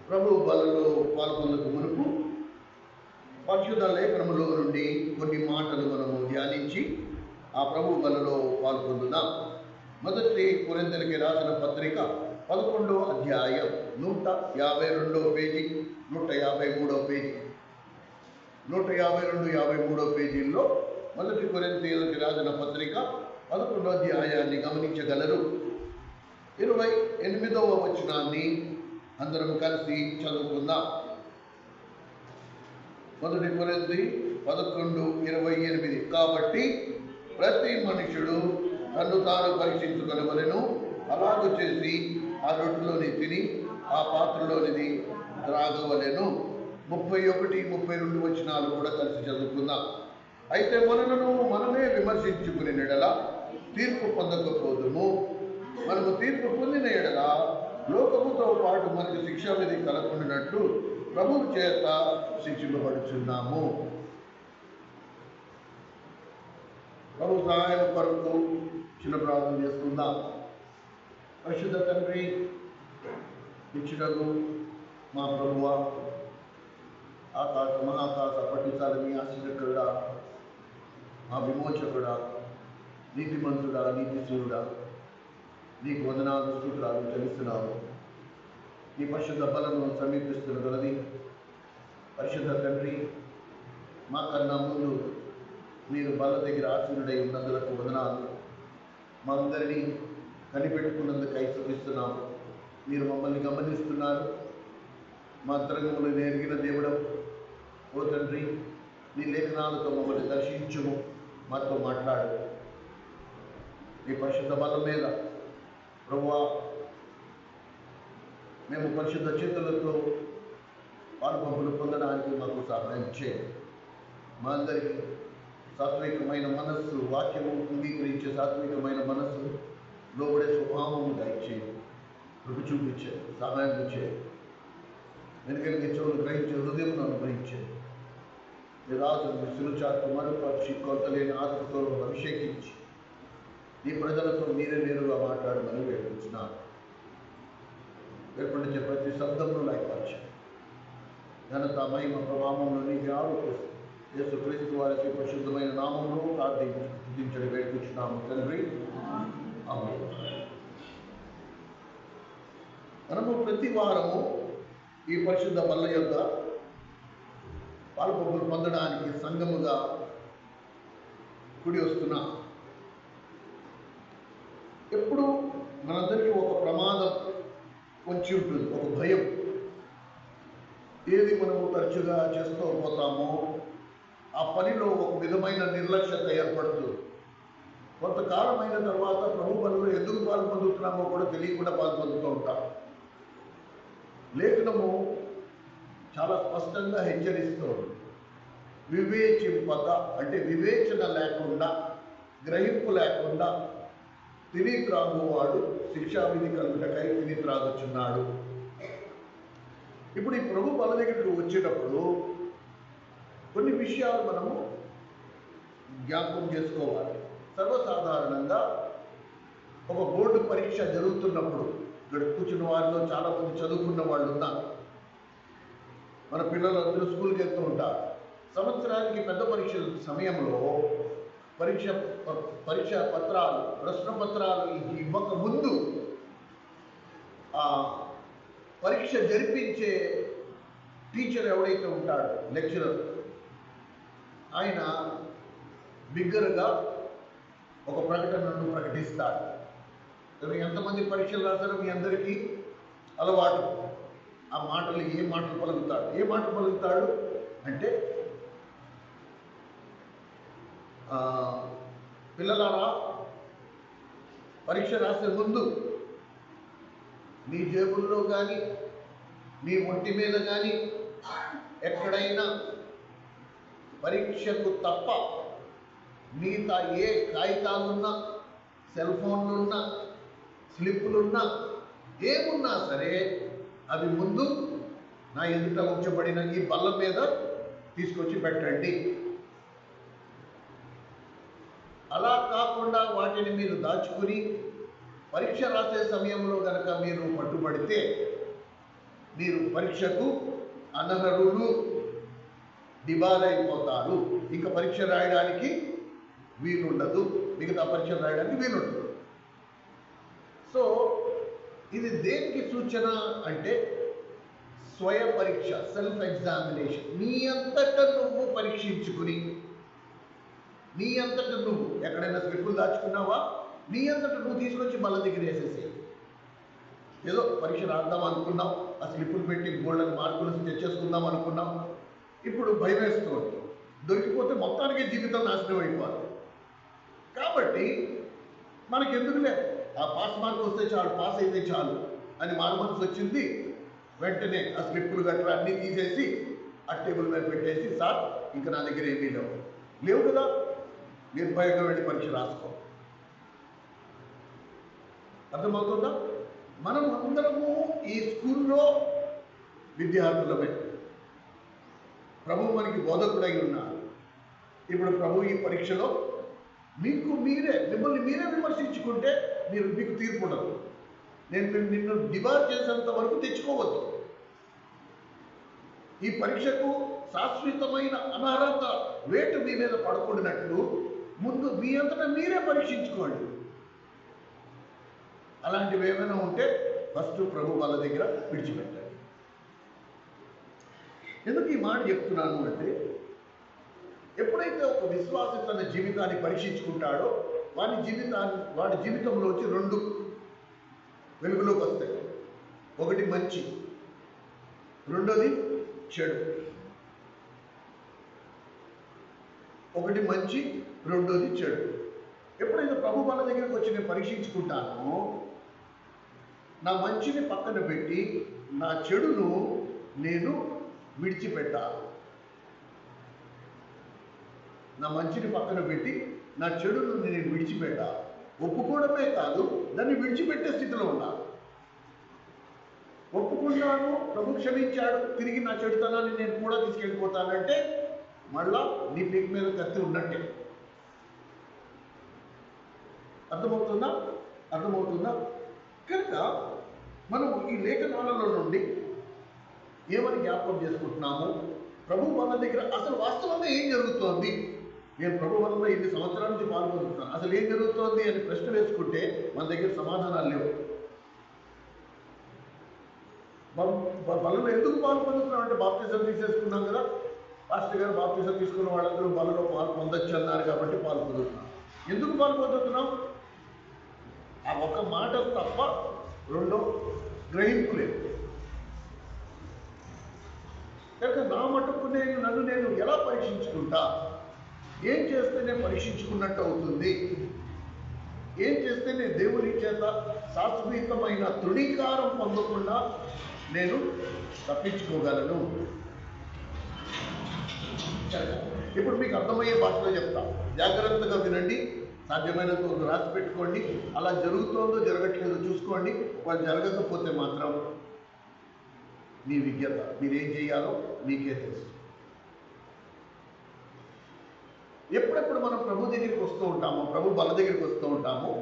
ప్రభు బలలో పాల్గొనకు మునుపు పరిశుద్ధ లేఖనములో నుండి కొన్ని మాటలు మనము ధ్యానించి ఆ ప్రభు బలలో పాల్గొందుదాం. మొదటి కొరింథీయులకు రాసిన పత్రిక 11వ అధ్యాయం 152వ పేజీ, 153వ పేజీ, 152, 53వ పేజీల్లో మొదటి కొరింథీయులకు రాసిన పత్రిక 11వ అధ్యాయాన్ని గమనించగలరు. 28వ వచనాన్ని అందరం కలిసి చదువుకుందాం. మొదటి కొరింథీ 11:28. కాబట్టి ప్రతి మనుషుడు తన్ను తాను పరీక్షించుకొనవలెను, అలాగూ చేసి ఆ రొట్టెలోని తిని ఆ పాత్రలోనిది త్రాగవలెను. 31, 32 వచనాలు కూడా కలిసి చదువుకుందాం. అయితే మనలను మనమే విమర్శించుకునే ఎడల తీర్పు పొందకపోదుము. మనము తీర్పు పొందిన ఎడల లోకముతో పాటు మనకు శిక్షా విధి కలగకుండానట్లు ప్రభువు చేత శిక్షింపబడుచున్నాము. ప్రభు సహాయం కొరకు చిన్న ప్రార్థన చేసుకుందాం. పరిశుద్ధ తండ్రి, నిత్యుడగు మా ప్రభువ, ఆకాశ మహాకాశ పట్టించాలి మీ ఆశ్చర్యకుడా, మా విమోచకుడా, నీతిమంతుడా, నీతిశూరుడా, నీకు వందనాలు స్తోత్రాలు చెల్లిస్తున్నాము. నీ పరిశుద్ధ బలను సమీపిస్తున్న కొలది పరిశుద్ధ తండ్రి, మా కన్నా ముందు మీరు బల దగ్గర ఆసీనుడై ఉన్నందులకు వందనాలు. మా అందరినీ కనిపెట్టుకున్నందుకు స్తుతిస్తున్నాము. మీరు మమ్మల్ని గమనిస్తున్నారు. మా అంతరంగములు ఎరిగిన దేవుడు ఓ తండ్రి, నీ లేఖనాలతో మమ్మల్ని దర్శించుము, మాతో మాట్లాడు. నీ పరిశుద్ధ బలం మీద ప్రభువా, మేము పరిశుద్ధ చేతులతో పాల్పంపులు పొందడానికి మాకు సహాయం చేయండి. మా అందరికీ సాత్వికమైన మనస్సు, వాక్యము అంగీకరించే సాత్వికమైన మనస్సు, లోబడే స్వభావము దయచేయండి. కృప చూపించేది, సహాయం చేయండి. వెనుకలిగే చెవులు గ్రహించే హృదయం అనుగ్రహించేది. మీ రాజును శిలుచాటు మరుపరిచి కొలతలేని ఆత్మతో అభిషేకించి ఈ ప్రజలతో మీరే నేరుగా మాట్లాడమని వేడుకుంటున్నాను. ఏర్పడించే ప్రతి శబ్దమును లయపరచండి. ఘనత మహిమ ప్రభావంలో నీకు ఆరోపిస్తూ యేసుక్రీస్తు వారికి పరిశుద్ధమైన నామంలో ప్రార్థించడం వేడుకుంటున్నాము తండ్రి, ఆమేన్. మనము ప్రతి వారము ఈ పరిశుద్ధ బల్ల యొక్క పాల్పొంపులు పొందడానికి సంఘముగా కూడి వస్తున్నాం. ఎప్పుడు మనందరికీ ఒక ప్రమాదం వచ్చి ఉంటుంది, ఒక భయం. ఏది మనము తరచుగా చేస్తూ పోతామో ఆ పనిలో ఒక విధమైన నిర్లక్ష్యత ఏర్పడుతుంది. కొంతకాలమైన తర్వాత ప్రభు పనులు ఎందుకు పాల్పొందుతున్నామో కూడా తెలియకుండా పాల్పొందుతూ ఉంటాం. లేఖనము చాలా స్పష్టంగా హెచ్చరిస్తుంది. వివేచింపక అంటే వివేచన లేకుండా, గ్రహింపు లేకుండా తిని త్రాగువాడు శిక్షావిధి కలుగుటకై తిని త్రాగుచున్నాడు. ఇప్పుడు ఈ ప్రభు బల దగ్గరికి వచ్చేటప్పుడు కొన్ని విషయాలు మనము జ్ఞాపకం చేసుకోవాలి. సర్వసాధారణంగా ఒక బోర్డు పరీక్ష జరుగుతున్నప్పుడు ఇక్కడ కూర్చున్న వారిలో చాలామంది చదువుకున్న వాళ్ళు ఉన్నారు. మన పిల్లలందరూ స్కూల్కి వెళ్తూ ఉంటారు. సంవత్సరానికి పెద్ద పరీక్షల సమయంలో పరీక్ష పత్రాలు, ప్రశ్న పత్రాలు ఇవ్వక ముందు ఆ పరీక్ష జరిపించే టీచర్ ఎవడైతే ఉంటాడో, లెక్చరర్, ఆయన బిగ్గరగా ఒక ప్రకటనను ప్రకటిస్తాడు. ఎంతమంది పరీక్షలు రాస్తారో మీ అందరికీ అలవాటు. ఆ మాటలు ఏ మాటలు పలుకుతాడు అంటే, పిల్లలారా, పరీక్ష రాసే ముందు మీ జేబుల్లో కానీ మీ ఒంటి మీద కానీ ఎక్కడైనా పరీక్షకు తప్ప మిగతా ఏ కాగితాలున్నా, సెల్ ఫోన్లున్నా, స్లిప్పులున్నా, ఏమున్నా సరే అవి ముందు నా ఎదుట ఉంచబడిన ఈ బల్ల మీద తీసుకొచ్చి పెట్టండి. అలా కాకుండా వాటిని మీరు దాచుకుని పరీక్ష రాసే సమయంలో కనుక మీరు పట్టుబడితే మీరు పరీక్షకు అనర్హులు, డిబార్ అయిపోతారు. ఇంకా పరీక్ష రాయడానికి వీలుండదు, మిగతా పరీక్ష రాయడానికి వీలుండదు. సో ఇది దేనికి సూచన అంటే స్వయ పరీక్ష, సెల్ఫ్ ఎగ్జామినేషన్. నీ అంతట నువ్వు పరీక్షించుకుని, నీ అంతట నువ్వు ఎక్కడైనా స్లిప్పులు దాచుకున్నావా, నీ అంతట నువ్వు తీసుకొచ్చి మళ్ళీ దగ్గర వేసేసి ఏదో పరీక్ష రాద్దాం అనుకున్నాం, ఆ స్లిప్పులు పెట్టి గోల్డెన్ మార్కులు తెచ్చేసుకుందాం అనుకున్నాం. ఇప్పుడు భయం వేస్తుంది, దొరికిపోతే మొత్తానికి జీవితం నాశనం అయిపోతుంది. కాబట్టి మనకి ఎందుకులే, ఆ పాస్ మార్క్ వస్తే చాలు, పాస్ అయితే చాలు అని మారు మనసు వచ్చింది. వెంటనే ఆ స్లిప్పులు గట్రా అన్నీ తీసేసి ఆ టేబుల్ మీద పెట్టేసి, సార్ ఇంకా నా దగ్గర ఏమీ లేవు కదా, నిర్భయంగా వెళ్ళి పరీక్ష రాసుకో. అర్థమవుతుందా? మనం అందరము ఈ స్కూల్లో విద్యార్థులమే. ప్రభు మనకి బోధకుడై ఉన్నారు. ఇప్పుడు ప్రభు ఈ పరీక్షలో మిమ్మల్ని మీరే విమర్శించుకుంటే మీకు తీర్పు ఉండదు. నేను నిన్ను డిబార్ చేసేంత వరకు తెచ్చుకోవద్దు. ఈ పరీక్షకు శాశ్వతమైన అనర్హత వేటు మీ మీద పడకూడినట్లు ముందు మీ అంతటా మీరే పరీక్షించుకోండి. అలాంటివి ఏమైనా ఉంటే ఫస్ట్ ప్రభు వాళ్ళ దగ్గర విడిచిపెట్టండి. ఎందుకు ఈ మాట చెప్తున్నాను అంటే, ఎప్పుడైతే ఒక విశ్వాసి తన జీవితాన్ని పరీక్షించుకుంటాడో వాడి జీవితంలోంచి రెండు వెలుగులోకి వస్తాయి. ఒకటి మంచి, రెండోది చెడు. ఒకటి మంచి, రెండోది చెడు. ఎప్పుడైతే ప్రభు వాళ్ళ దగ్గరికి వచ్చి నేను పరీక్షించుకుంటానో, నా మంచిని పక్కన పెట్టి నా చెడును నేను విడిచిపెట్టాలి. నా మంచిని పక్కన పెట్టి నా చెడును నేను విడిచిపెట్టాలి. ఒప్పుకోవడమే కాదు, దాన్ని విడిచిపెట్టే స్థితిలో ఉన్నాను. ఒప్పుకున్నాను, ప్రభు క్షమించాడు, తిరిగి నా చెడుతనాన్ని నేను కూడా తీసుకెళ్ళిపోతానంటే మళ్ళా నీ పీక్ మీద కత్తి ఉన్నట్టే. అర్థమవుతుందా? కనుక మనం ఈ లేఖనాలలో నుండి ఏమని జ్ఞాపకం చేసుకుంటున్నాము? ప్రభు మన దగ్గర అసలు వాస్తవంగా ఏం జరుగుతోంది? నేను ప్రభు వల్ల ఇన్ని సంవత్సరాల నుంచి పాల్పొందుతున్నాను, అసలు ఏం జరుగుతోంది అని ప్రశ్న వేసుకుంటే మన దగ్గర సమాధానాలు లేవు. బలలో ఎందుకు పాల్పొందుతున్నాం అంటే, బాప్తిజం తీసేసుకున్నాం కదా, పాస్టర్ గారు బాప్తిజం తీసుకున్న వాళ్ళందరూ బలలో పాలు పొందొచ్చు అన్నారు కాబట్టి పాల్పొందుతున్నాం. ఎందుకు పాల్పొందుతున్నాం? ఆ ఒక్క మాట తప్ప రెండో గ్రహింపు లేదు. కనుక నా మటుకు నన్ను నేను ఎలా పరీక్షించుకుంటా? ఏం చేస్తే నేను పరీక్షించుకున్నట్టు అవుతుంది? ఏం చేస్తే నేను దేవుని చేత శాశ్వతమైన తృణీకారం పొందకుండా నేను తప్పించుకోగలను? ఇప్పుడు మీకు అర్థమయ్యే భాషలో చెప్తా, జాగ్రత్తగా వినండి, సాధ్యమైనంత వరకు రాసి పెట్టుకోండి. అలా జరుగుతుందో జరగట్లేదో చూసుకోండి. వాళ్ళు జరగకపోతే మాత్రం మీ విజ్ఞత, మీరేం చేయాలో మీకే తెలుసు. ఎప్పుడెప్పుడు మనం ప్రభు దగ్గరికి వస్తూ ఉంటామో, ప్రభు బల్ల దగ్గరికి వస్తూ ఉంటామో,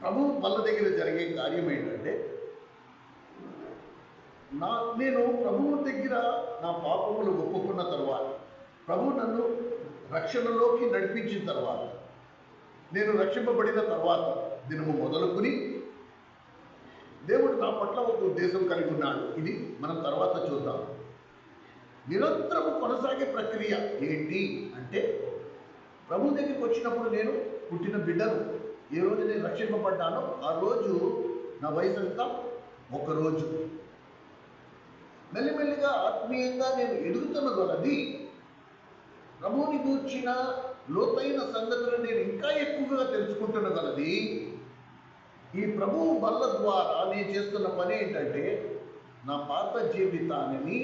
ప్రభు బల్ల దగ్గర జరిగే కార్యం ఏంటంటే, నేను ప్రభువు దగ్గర నా పాపములు ఒప్పుకున్న తర్వాత, ప్రభు నన్ను రక్షణలోకి నడిపించిన తర్వాత, నేను రక్షింపబడిన తర్వాత దినము మొదలుకుని దేవుడు నా పట్ల ఒక ఉద్దేశం కలిగి ఉన్నాడు. ఇది మనం తర్వాత చూద్దాం. నిరంతరము కొనసాగే ప్రక్రియ ఏంటి అంటే, ప్రభు దగ్గరికి వచ్చినప్పుడు నేను పుట్టిన బిడ్డను, ఏ రోజు నేను రక్షింపబడ్డానో ఆ రోజు నా వయసు అంతా ఒకరోజు. మెల్లిమెల్లిగా ఆత్మీయంగా నేను ఎదుగుతున్న కొలది ప్రభువుని గూర్చిన లోతైన సంగతులు నేను ఇంకా ఎక్కువగా తెలుసుకుంటున్న కొలది ఈ ప్రభువు బల్ల ద్వారా నేను చేస్తున్న పని ఏంటంటే, నా పాత జీవితాన్ని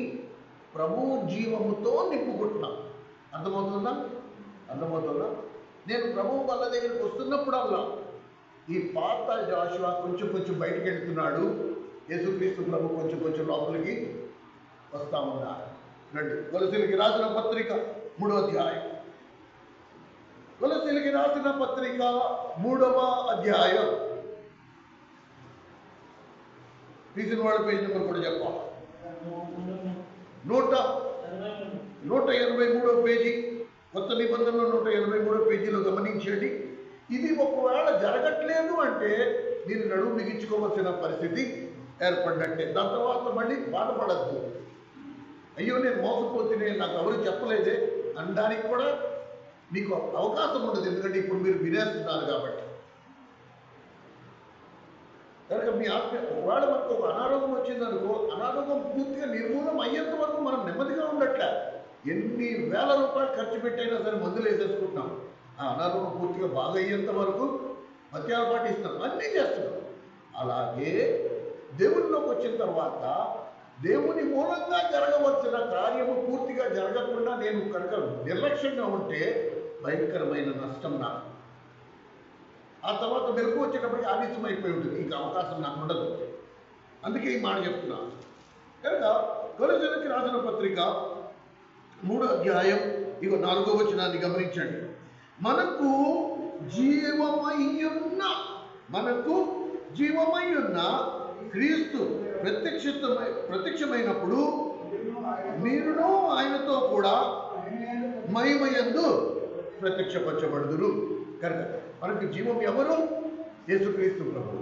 ప్రభువు జీవముతో నింపుకుంటున్నా. అర్థమవుతుందా? నేను ప్రభువు బల్ల దగ్గరికి వస్తున్నప్పుడల్లా ఈ పాత జాషువా కొంచెం బయటికి వెళ్తున్నాడు, యేసుక్రీస్తు ప్రభు కొంచెం లోపలికి వస్తా ఉన్నారు. రండి, కొలసీలకి రాసిన పత్రిక 3వ అధ్యాయం. కొలసీలకి రాసిన పత్రిక 3వ అధ్యాయం తీసిన వాళ్ళ పేజ్ నెంబర్ కూడా చెప్పాలి. 183వ పేజీ, కొత్త నిబంధనలో 183వ పేజీలో గమనించండి. ఇది ఒకవేళ జరగట్లేదు అంటే మీరు నడుము బిగించుకోవాల్సిన పరిస్థితి ఏర్పడినట్టే. దాని తర్వాత మళ్ళీ బాధపడద్దు, అయ్యో నేను మోసపోతే నాకు ఎవరు చెప్పలేదే అనడానికి కూడా మీకు అవకాశం ఉండదు. ఎందుకంటే ఇప్పుడు మీరు వినేస్తున్నారు కాబట్టి. కనుక మీ ఒకవేళ మనకు ఒక అనారోగ్యం వచ్చిందనుకో, అనారోగ్యం పూర్తిగా నిర్మూలన అయ్యేంత వరకు మనం నెమ్మదిగా ఉండట్లే. ఎన్ని వేల రూపాయలు ఖర్చు పెట్టైనా సరే మందులు వేసేసుకుంటున్నాం. ఆ అనారోగ్యం పూర్తిగా బాగా అయ్యేంత వరకు పత్యాలు పాటిస్తున్నాం, అన్నీ చేస్తున్నాం. అలాగే దేవునిలోకి వచ్చిన తర్వాత దేవుని మూలంగా జరగవలసిన కార్యము పూర్తిగా జరగకుండా నేను కనుక నిర్లక్ష్యంగా ఉంటే భయంకరమైన నష్టం నాకు. ఆ తర్వాత మెలకు వచ్చేటప్పటికి ఆలస్యం అయిపోయి ఉంటుంది, ఇంకా అవకాశం నాకు ఉండదు. అందుకే ఈ మాట చెప్తున్నాను. కనుక కొలొస్సీయులకు రాసిన పత్రిక 3వ అధ్యాయం 4వ వచనాన్ని గమనించండి. మనకు జీవమయ్యున్న క్రీస్తు ప్రత్యక్షమైనప్పుడు మీరును ఆయనతో కూడా మహిమయందు ప్రత్యక్షపరచబడుదురు. కనుక మనకు జీవం ఎవరు? యేసుక్రీస్తు ప్రభు.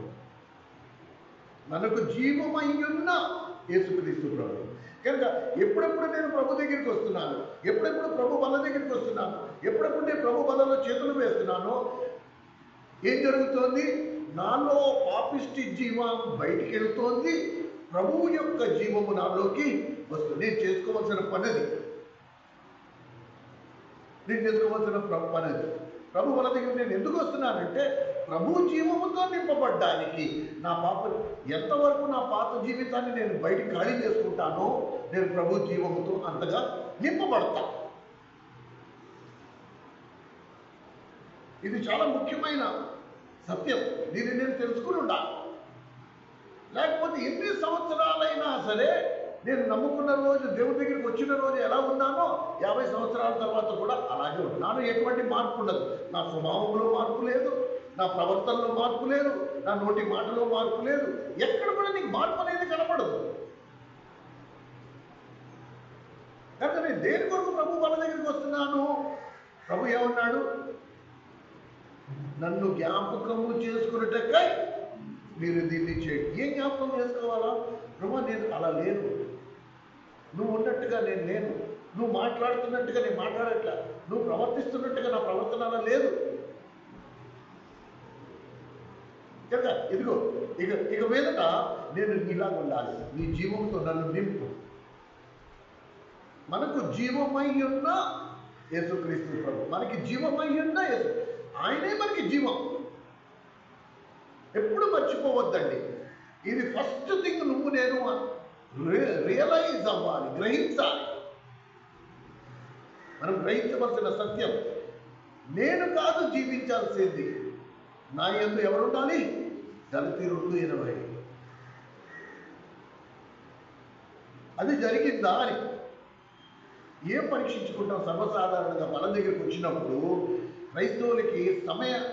మనకు జీవమయ్యున్న యేసుక్రీస్తు ప్రభు. కనుక ఎప్పుడెప్పుడు నేను ప్రభు దగ్గరికి వస్తున్నాను, ఎప్పుడెప్పుడు ప్రభు బల్ల దగ్గరికి వస్తున్నాను, ఎప్పుడెప్పుడు నేను ప్రభు బల్లలో చేతులు వేస్తున్నానో ఏం జరుగుతోంది? నాలో పాపిష్టి జీవం బయటికి వెళుతోంది, ప్రభువు యొక్క జీవము నాలోకి వస్తుంది. నేను చేసుకోవాల్సిన పనిది, ప్రభు మన దగ్గర నేను ఎందుకు వస్తున్నానంటే ప్రభు జీవముతో నింపబడ్డానికి. నా ఎంతవరకు నా పాత జీవితాన్ని నేను బయటికి ఖాళీ చేసుకుంటానో నేను ప్రభు జీవముతో అంతగా నింపబడతా. ఇది చాలా ముఖ్యమైన సత్యం. దీన్ని నేను తెలుసుకుని ఉండాలి. లేకపోతే ఎన్ని సంవత్సరాలైనా సరే నేను నమ్ముకున్న రోజు, దేవుడి దగ్గరికి వచ్చిన రోజు ఎలా ఉన్నానో 50 సంవత్సరాల తర్వాత కూడా అలాగే ఉన్నాను. ఎటువంటి మార్పు ఉండదు. నా స్వభావంలో మార్పు లేదు, నా ప్రవర్తనలో మార్పు లేదు, నా నోటి మాటలో మార్పు లేదు. ఎక్కడ కూడా నీకు మార్పు అనేది కనపడదు. కనుక నేను దేని కొరకు ప్రభు వాళ్ళ దగ్గరికి వస్తున్నాను? ప్రభు ఏమన్నాడు? నన్ను జ్ఞాపకము చేసుకున్నట్టకై మీరు దీన్ని చేయండి. ఏం జ్ఞాపకం చేసుకోవాలా? ప్రభు నేను అలా లేను, నువ్వు ఉన్నట్టుగా నేను లేను, నువ్వు మాట్లాడుతున్నట్టుగా నేను మాట్లాడట్లా, నువ్వు ప్రవర్తిస్తున్నట్టుగా నా ప్రవర్తన అలా లేదు. కనుక ఇదిగో ఇక మీదట నేను నీలాగా ఉండాలి, నీ జీవంతో నన్ను నింపు. మనకు జీవమై ఉన్న యేసుక్రీస్తు ప్రభు, మనకి జీవమై ఉన్న యేసు, ఆయనే మనకి జీవం. ఎప్పుడు మర్చిపోవద్దండి. ఇది ఫస్ట్ థింగ్ నువ్వు నేను రియలైజ్ అవ్వాలి, గ్రహించాలి. మనం గ్రహించవలసిన సత్యం, నేను కాదు జీవించాల్సింది, నా యందు ఎవరుండాలి? గలతీ 2:20. అది జరిగిందా అని ఏం పరీక్షించుకుంటాం? సర్వసాధారణంగా మన దగ్గరికి వచ్చినప్పుడు క్రైస్తవులకి సమయం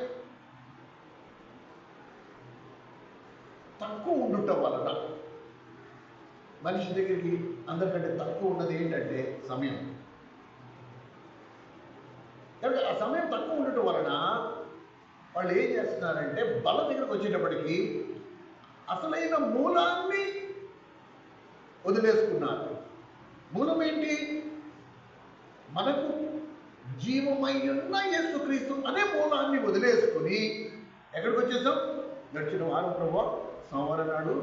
తక్కువ ఉండటం వలన మనిషి దగ్గరికి అందరికంటే తక్కువ ఉన్నది ఏంటంటే సమయం. కనుక ఆ సమయం తక్కువ ఉండటం వలన వాళ్ళు ఏం చేస్తున్నారంటే బల దగ్గరకు వచ్చేటప్పటికి అసలైన మూలాన్ని వదిలేసుకున్నారు. మూలం ఏంటి? మనకు జీవమై ఉన్న యేసుక్రీస్తు అనే మూలాన్ని వదిలేసుకుని ఎక్కడికి వచ్చేసాం? గడిచిన వారం ప్రభు సోమవారం నాడు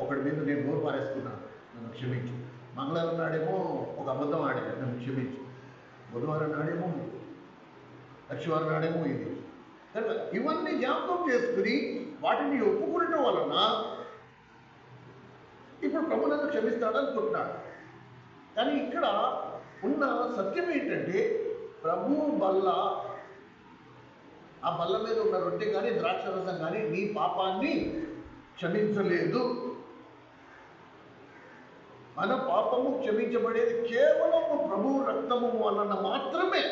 ఒకటి మీద నేను నోరు పారేసుకున్నాను, నన్ను క్షమించు. మంగళవారం నాడేమో ఒక అబద్ధం ఆడాను, నన్ను క్షమించు. బుధవారం నాడేమో లక్షవారం నాడేమో ఇది. కనుక ఇవన్నీ జ్ఞాపకం చేసుకుని వాటిని ఒప్పుకునటం వలన ఇప్పుడు ప్రభు నన్ను క్షమిస్తాడు అనుకుంటున్నాడు. కానీ ఇక్కడ ఉన్న సత్యం ఏంటంటే ప్రభు బల్ల, ఆ బల్ల మీద ఉన్న రొట్టె కానీ ద్రాక్షరసం కానీ నీ పాపాన్ని క్షమించలేదు. మన పాపము క్షమించబడేది కేవలం ప్రభు రక్తము వలన మాత్రమే,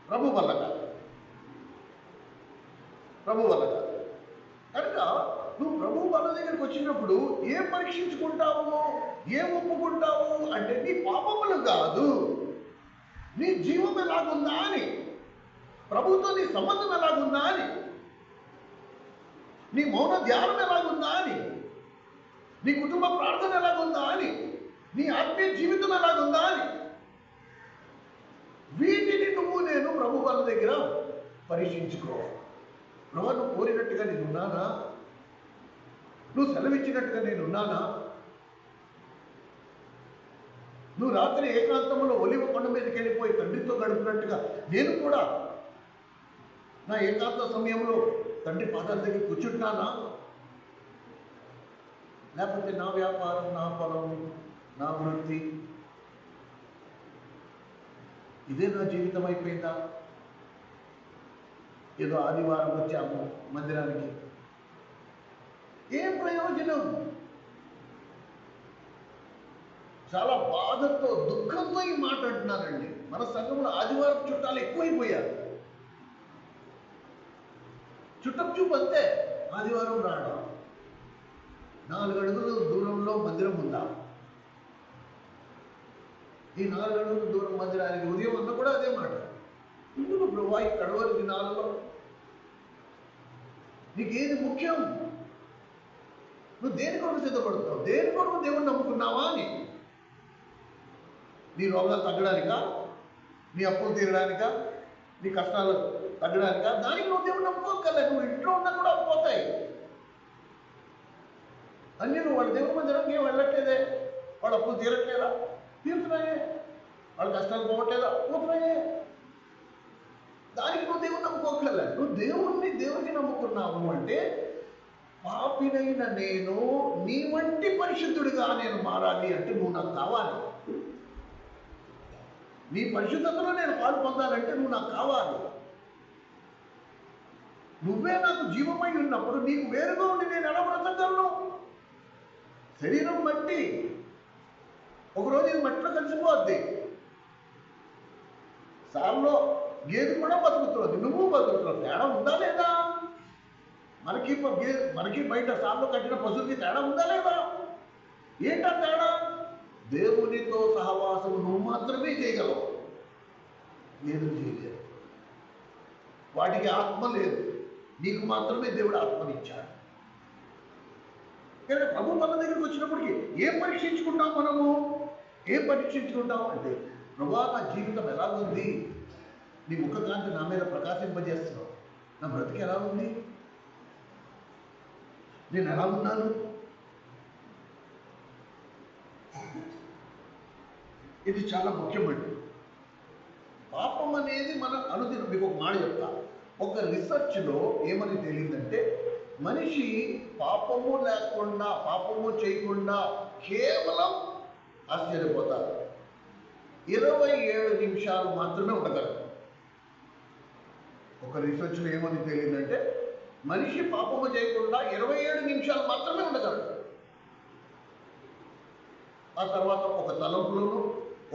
ప్రభు వల్ల కాదు. కనుక నువ్వు ప్రభు వల్ల బల్ల దగ్గరికి వచ్చినప్పుడు ఏం పరీక్షించుకుంటావు, ఏం ఒప్పుకుంటావు అంటే నీ పాపములు కాదు, నీ జీవం ఎలాగుందా అని, ప్రభుతో నీ సంబంధం ఎలాగుందా అని, నీ మౌన ధ్యానం ఎలాగుందా అని, నీ కుటుంబ ప్రార్థన ఎలాగుందా అని, నీ ఆత్మీయ జీవితం ఎలాగుందా అని, వీటిని నేను ప్రభు వాళ్ళ దగ్గర పరీక్షించుకో. ప్రభు నువ్వు కోరినట్టుగా నేనున్నానా, నువ్వు సెలవిచ్చినట్టుగా నేనున్నానా, నువ్వు రాత్రి ఏకాంతంలో ఒలివ కొండ మీదకి వెళ్ళిపోయి తండ్రితో గడుపునట్టుగా నేను కూడా నా ఏకాంత సమయంలో తండ్రి పాదాల దగ్గర కూర్చుంటున్నానా, లేకపోతే నా వ్యాపారం, నా పొలం, నా వృత్తి, ఇదే నా జీవితం అయిపోయిందా? ఏదో ఆదివారం వచ్చాము మందిరానికి, ఏం ప్రయోజనం? చాలా బాధతో దుఃఖంతో ఈ మాట అంటున్నానండి. మన సంఘంలో ఆదివారం చుట్టాలు ఎక్కువైపోయారు. చుట్టం చూపు అంతే, ఆదివారం రావడం. 4 అడుగులు దూరంలో మందిరం ఉందా? ఈ 4 అడుగులు దూరం మందిరానికి ఉదయం అన్న కూడా అదే మాట. ఎందుకు ప్రభు ఈ కడవరి దినాలలో నీకేది ముఖ్యం? నువ్వు దేని కొరకు సిద్ధపడుతున్నావు? దేని కొరకు దేవుణ్ణి నమ్ముకున్నావా అని? నీ రోగాలు తగ్గడానికా, నీ అప్పులు తీరడానికా, నీ కష్టాలు తగ్గడానికా? దానికి నువ్వు దేవుణ్ణి నమ్ముకోగల. నువ్వు ఇంట్లో ఉన్నా కూడా పోతాయి అన్నీ. నువ్వు వాళ్ళ దేవుని మందిరానికి ఏం వెళ్ళట్లేదే, వాళ్ళ అప్పులు తీరట్లేదా? తీరుతున్నాయే. వాళ్ళ కష్టాలు పోవట్లేదా? పోతున్నాయే. దానికి నువ్వు దేవుని నమ్ముకోగల. నువ్వు దేవునికి నమ్ముకున్నావు అంటే పాపినైన నేను నీ వంటి పరిశుద్ధుడిగా నేను మారాలి అంటే నువ్వు నాకు కావాలి. నీ పరిశుద్ధతలో నేను పాలు పొందాలంటే నువ్వు నాకు కావాలి. నువ్వే నాకు జీవమై ఉన్నప్పుడు నీకు వేరుగా ఉండి నేను ఎలా బ్రతకగలను? శరీరం మట్టి, ఒకరోజు ఇది మట్టిలో కలిసిపోద్ది. సార్లో గేదె కూడా బతుకుతుంది, నువ్వు బతుకుతున్నావు. తేడా ఉందా లేదా? మనకి బయట సార్లో కట్టిన పశువుకి తేడా ఉందా లేదా? ఏంటా తేడా? దేవునితో సహవాసం నువ్వు మాత్రమే చేయగలవు, గేదెలు చేయలేదు. వాటికి ఆత్మ లేదు, నీకు మాత్రమే దేవుడు ఆత్మనిచ్చాడు. కానీ ప్రభు మన దగ్గరికి వచ్చినప్పటికీ ఏం పరీక్షించుకుంటాం మనము? ఏం పరీక్షించుకుంటాం అంటే, ప్రభా నా జీవితం ఎలాగుంది? నీ ముఖకాంతి నా మీద ప్రకాశింపజేస్తున్నావు. నా బ్రతికి ఎలా ఉంది? నేను ఎలా ఉన్నాను? ఇది చాలా ముఖ్యమండి. పాపం అనేది మన అనుదినం. మీకు ఒక మాట చెప్తా. ఒక రీసెర్చ్లో ఏమని తెలియదంటే, మనిషి పాపము లేకుండా, పాపము చేయకుండా కేవలం ఆశ్చర్యపోతారు 27 నిమిషాలు మాత్రమే ఉండగలరు. ఒక రీసెర్చ్లో ఏమని తెలియదంటే, మనిషి పాపము చేయకుండా 27 నిమిషాలు మాత్రమే ఉండగలడు. ఆ తర్వాత ఒక తలంపులోను,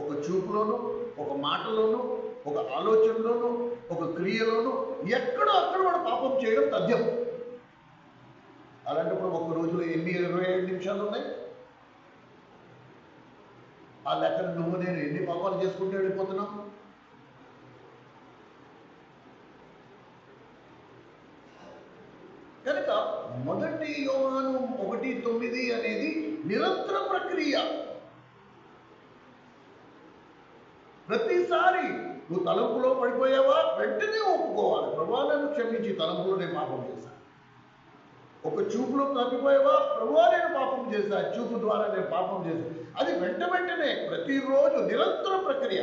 ఒక చూపులోను, ఒక మాటలోను, ఒక ఆలోచనలోను, ఒక క్రియలోను ఎక్కడో అక్కడ వాడు పాపం చేయడం తథ్యం. అలాంటప్పుడు ఒక రోజులో ఎన్ని 27 నిమిషాలు ఉన్నాయి? ఆ లెక్కన నువ్వు నేను ఎన్ని పాపాలు చేసుకుంటూ వెళ్ళిపోతున్నాం? కనుక మొదటి యోహాను 1:9 అనేది నిరంతర ప్రక్రియ. ప్రతిసారి నువ్వు తలంపులో పడిపోయావా, వెంటనే ఒప్పుకోవాలి. ప్రభువా నన్ను క్షమించి, తలంపులో నేను పాపం చేశాను. ఒక చూపులో తప్పిపోయావా, ప్రభువా నేను పాపం చేశాను, చూపు ద్వారా నేను పాపం చేశాను. అది వెంటనే ప్రతిరోజు నిరంతర ప్రక్రియ.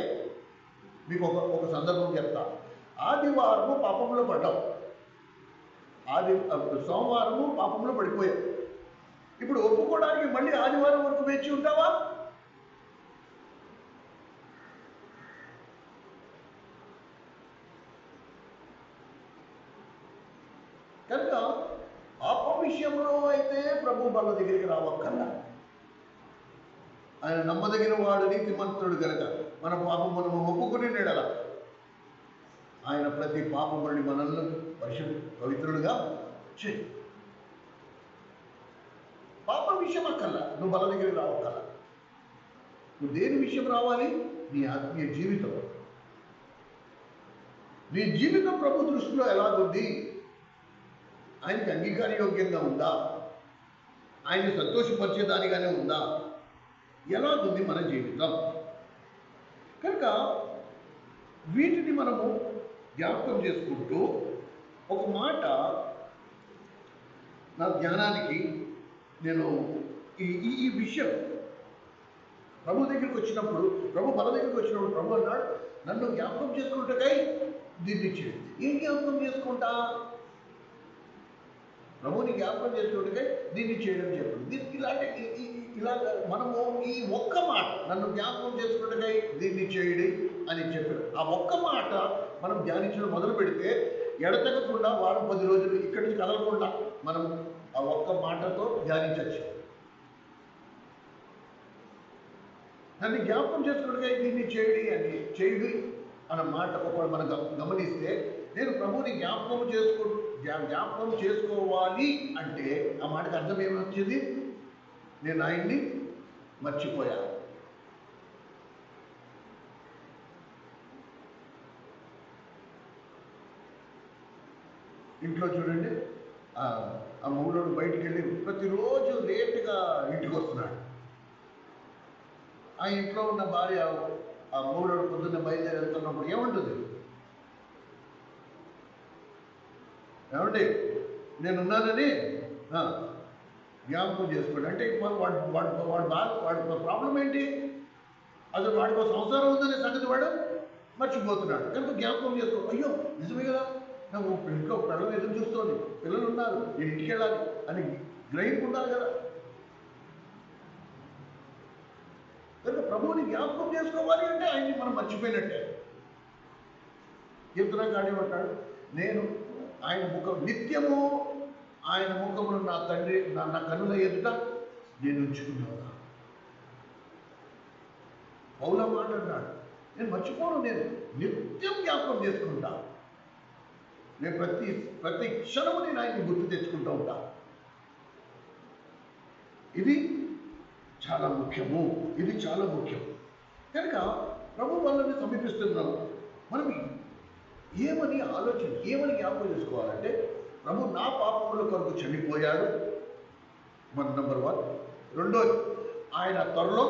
మీకు ఒక సందర్భం చెప్తా. ఆదివారము పాపంలో పడ్డావు, సోమవారము పాపంలో పడిపోయావు. ఇప్పుడు ఒప్పుకోవడానికి మళ్ళీ ఆదివారం వరకు వేచి ఉంటావా? కనుక పాపం విషయంలో అయితే ప్రభు వాళ్ళ దగ్గరికి రావక్కర్లా. ఆయన నమ్మదగిన వాడు, నీతిమంతుడు కనుక మన పాపం మనము ఒప్పుకుని నెడల ఆయన ప్రతి పాపముని మనల్ని పవిత్రులుగా చేయి. విషయం అక్కర్లా, నువ్వు బల దగ్గరికి రావక్కర్లా. నువ్వు దేని విషయం రావాలి? నీ ఆత్మీయ జీవితం. నీ జీవితం ప్రభు దృష్టిలో ఎలాగుంది? ఆయనకి అంగీకారయోగ్యంగా ఉందా? ఆయన్ని సంతోషపరిచేదానిగానే ఉందా? ఎలాగుంది మన జీవితం? కనుక వీటిని మనము జ్ఞాపకం చేసుకుంటూ ఒక మాట నా జ్ఞానానికి నేను ఈ విషయం ప్రభు దగ్గరికి వచ్చినప్పుడు, ప్రభు బల దగ్గరికి వచ్చినప్పుడు ప్రభు అన్నాడు, నన్ను జ్ఞాపకం చేసుకుంటకై దీన్ని చేయండి. ఏం జ్ఞాపకం చేసుకుంటా? ప్రభుని జ్ఞాపకం చేసుకుంటకై దీన్ని చేయడం చెప్పండి. ఇలా మనము ఈ ఒక్క మాట, నన్ను జ్ఞాపకం చేసుకుంటకై దీన్ని చేయడి అని చెప్పారు. ఆ ఒక్క మాట మనం ధ్యానించడం మొదలు పెడితే ఎడతెగకుండా వారం 10 రోజులు ఇక్కడి నుంచి కదలకుండా మనం ఆ ఒక్క మాటతో ధ్యానించవచ్చు. నన్ను జ్ఞాపకం చేసుకుంటకై దీన్ని చేయడి అన్న మాట ఒకవేళ మనం గమనిస్తే, నేను ప్రభుని జ్ఞాపకం చేసుకోవాలి అంటే ఆ మాటకి అర్థం ఏమొచ్చింది? నేను ఆయన్ని మర్చిపోయాను. ఇంట్లో చూడండి, ఆ మూడోడు బయటికి వెళ్ళి ప్రతిరోజు లేటుగా ఇంటికి వస్తున్నాడు. ఆ ఇంట్లో ఉన్న భార్య ఆ మూడోడు పొద్దున్న బయలుదేరి వెళ్తున్నప్పుడు ఏముంటుంది? ఏమండి, నేనున్నానని జ్ఞాపకం చేసుకోండి అంటే వాడి ప్రాబ్లం ఏంటి? అసలు వాడికి ఒక సంసారం ఉందనే సంగతి వాడు మర్చిపోతున్నాడు. కనుక జ్ఞాపకం చేసుకో, అయ్యో నిజమే కదా, నాకు ఇంట్లో పిల్లలు ఎదురు చూస్తోంది, పిల్లలు ఉన్నారు, నేను ఇంటికి వెళ్ళాలి అని గ్రహింపు ఉండాలి కదా. కనుక ప్రభువుని జ్ఞాపకం చేసుకోవాలి అంటే ఆయన్ని మనం మర్చిపోయినట్టే. కీర్తన కానివ్వటాడు, నేను ఆయన ముఖం నిత్యము ఆయన ముఖమును నా తండ్రి నా కన్నుల ఎదుట నేను ఉంచుకున్నాను. పౌల మాట అన్నాడు, నేను మర్చిపోను, నేను నిత్యం జ్ఞాపకం చేసుకుంటా. నేను ప్రతి క్షణము నేను ఆయన్ని గుర్తు తెచ్చుకుంటూ ఉంటా. ఇది చాలా ముఖ్యము, ఇది చాలా ముఖ్యం. కనుక ప్రభు వాళ్ళని సమీపిస్తున్నాము. మనం ఏమని జ్ఞాపకం చేసుకోవాలంటే, ప్రభు నా పాపముల కొరకు చనిపోయాడు, మన నంబర్ 1. రెండోది, ఆయన త్వరలో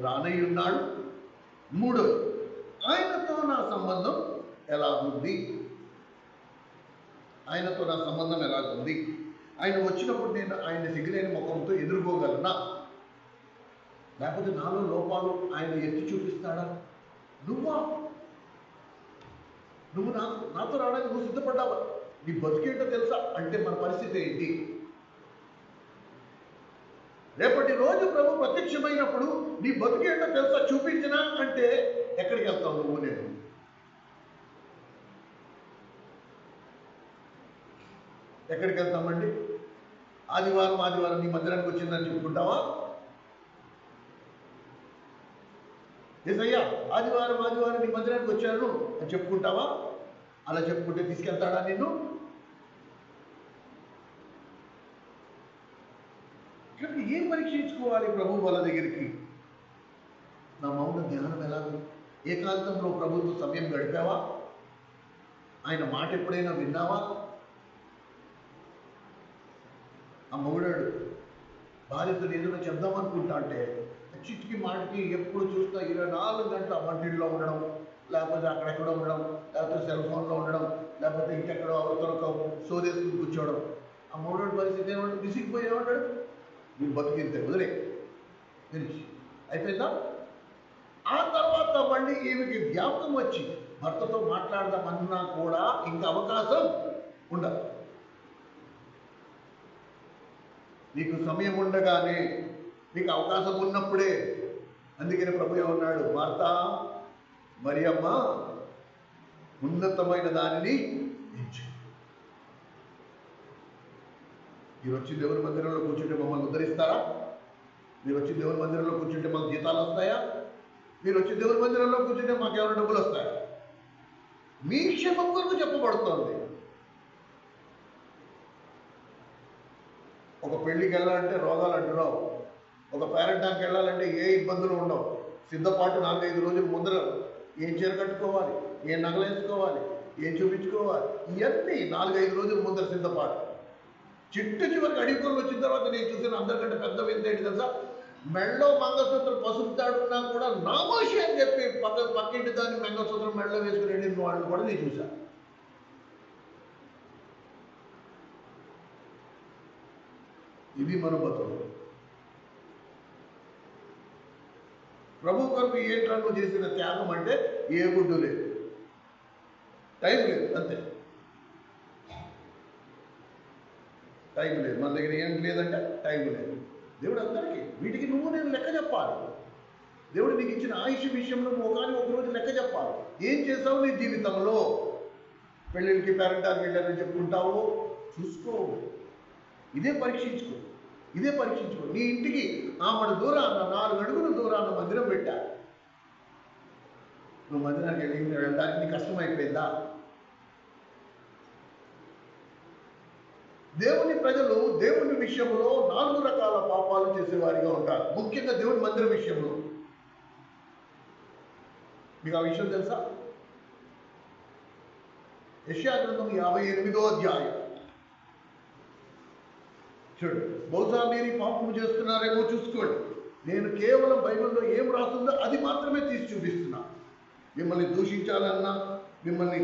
రానయ్యున్నాడు. మూడోది, ఆయనతో నా సంబంధం ఎలాగుంది? ఆయన వచ్చినప్పుడు నేను ఆయన సిగ్గులేని ముఖంతో ఎదుర్కోగలనా? లేకపోతే నాలో లోపాలు ఆయన ఎత్తి చూపిస్తాడా? నువ్వు నాతో రావడానికి నువ్వు సిద్ధపడ్డావా? నీ బతికేంటో తెలుసా అంటే మన పరిస్థితి ఏంటి? రేపటి రోజు ప్రభు ప్రత్యక్షమైనప్పుడు నీ బతికేంటో తెలుసా చూపించినా అంటే ఎక్కడికి వెళ్తావు నువ్వు? నేను ఎక్కడికి వెళ్తామండి? ఆదివారం నీ మందిరానికి వచ్చిందని చెప్పుకుంటావా? ఏసయ్యా ఆదివారం నీ మందిరానికి వచ్చాను అని చెప్పుకుంటావా? అలా చెప్పుకుంటే తీసుకెళ్తాడా నిన్ను? కాబట్టి ఏం పరీక్షించుకోవాలి ప్రభు వాళ్ళ దగ్గరికి? నా మౌన ధ్యానం ఎలాగో? ఏకాంతంలో ప్రభుత్వ సమయం గడిపావా? ఆయన మాట ఎప్పుడైనా విన్నావా? ఆ మౌడాడు భార్యతో ఏదైనా చెప్దామనుకుంటా అంటే చిటికి మాటికి ఎప్పుడు చూస్తా 24 గంటల వంటిల్లో ఉండడం, లేకపోతే అక్కడెక్కడో ఉండడం, లేకపోతే సెల్ ఫోన్లో ఉండడం, లేకపోతే ఇంకెక్కడో అవతల సోదేసుకుని కూర్చోవడం. ఆ మౌడాడు పరిస్థితి ఏమంటాడు? విసిగిపోయి ఏమంటాడు? నీ బతికింతే, వదిలే, ఫినిష్ అయిపోయిందా? ఆ తర్వాత మళ్ళీ ఈమెకి జ్ఞాపకం వచ్చి భర్తతో మాట్లాడదామన్నా కూడా ఇంకా అవకాశం ఉండదు. నీకు సమయం ఉండగానే, నీకు అవకాశం ఉన్నప్పుడే. అందుకని ప్రభు ఏమన్నాడు? మార్త, మరియమ్మ, ఉన్నతమైన దానిని ఎంచు. మీరు వచ్చి దేవుని మందిరంలో కూర్చుంటే మమ్మల్ని ఉద్ధరిస్తారా? మీరు వచ్చి దేవుని మందిరంలో కూర్చుంటే మాకు జీతాలు వస్తాయా? మీరు వచ్చి దేవుని మందిరంలో కూర్చుంటే మాకు ఏమైనా డబ్బులు వస్తాయా? మీ క్షేమం కొరకు చెప్పబడుతోంది. ఒక పెళ్లికి వెళ్ళాలంటే రోగాలు అంటున్నావు, ఒక పేరెంటానికి వెళ్ళాలంటే ఏ ఇబ్బందులు ఉండవు. సిద్ధపాటు 4-5 రోజుల ముందర ఏం చీర కట్టుకోవాలి, ఏం నగలు వేసుకోవాలి, ఏం చూపించుకోవాలి, ఇవన్నీ 4-5 రోజుల ముందర సిద్ధపాటు. చివరికి అడిగికొని వచ్చిన తర్వాత నేను చూసిన అందరికంటే పెద్ద వింత ఏంటి తెలుసా, మెళ్ళో మంగళసూత్రం పసుపు తాడున్నా కూడా నామోషి అని చెప్పి పక్కింటి దాన్ని మంగళసూత్రం మెళ్ళో వేసుకుని వెళ్ళిన వాళ్ళు కూడా నేను చూశాను. ఇది మన బతుకు. ప్రభు కొరకు ఏంట్రా నువ్వు చేసిన త్యాగం అంటే ఏ గుడ్డు లేదు, టైం లేదు, అంతే. టైం లేదు, మన దగ్గర ఏం లేదంటే టైం లేదు. దేవుడు అందరికీ వీటికి నువ్వు నేను లెక్క చెప్పాలి. దేవుడు నీకు ఇచ్చిన ఆయుష్ విషయంలో నువ్వు కానీ ఒకరోజు లెక్క చెప్పాలి. ఏం చేసావు నీ జీవితంలో? పెళ్ళిళ్ళకి పేరెంటానికి వెళ్ళారని చెప్పుకుంటావు, చూసుకో. ఇదే పరీక్షించుకో. నీ ఇంటికి ఆమెడు దూరాన్న 4 అడుగుల దూరాన్న మందిరం పెట్టా. నువ్వు మందిరానికి వెళ్ళడానికి నీకు కష్టమైపోయిందా? దేవుని ప్రజలు దేవుని విషయంలో 4 రకాల పాపాలు చేసేవారిగా ఉంటారు, ముఖ్యంగా దేవుని మందిర విషయంలో. మీకు ఆ విషయం తెలుసా? యెషయా గ్రంథం 58వ అధ్యాయం చూడండి. బహుశా మీరు ఈ పాపము చేస్తున్నారేమో చూసుకోండి. నేను కేవలం బైబిల్లో ఏం రాస్తుందో అది మాత్రమే తీసి చూపిస్తున్నా. మిమ్మల్ని దూషించాలన్నా, మిమ్మల్ని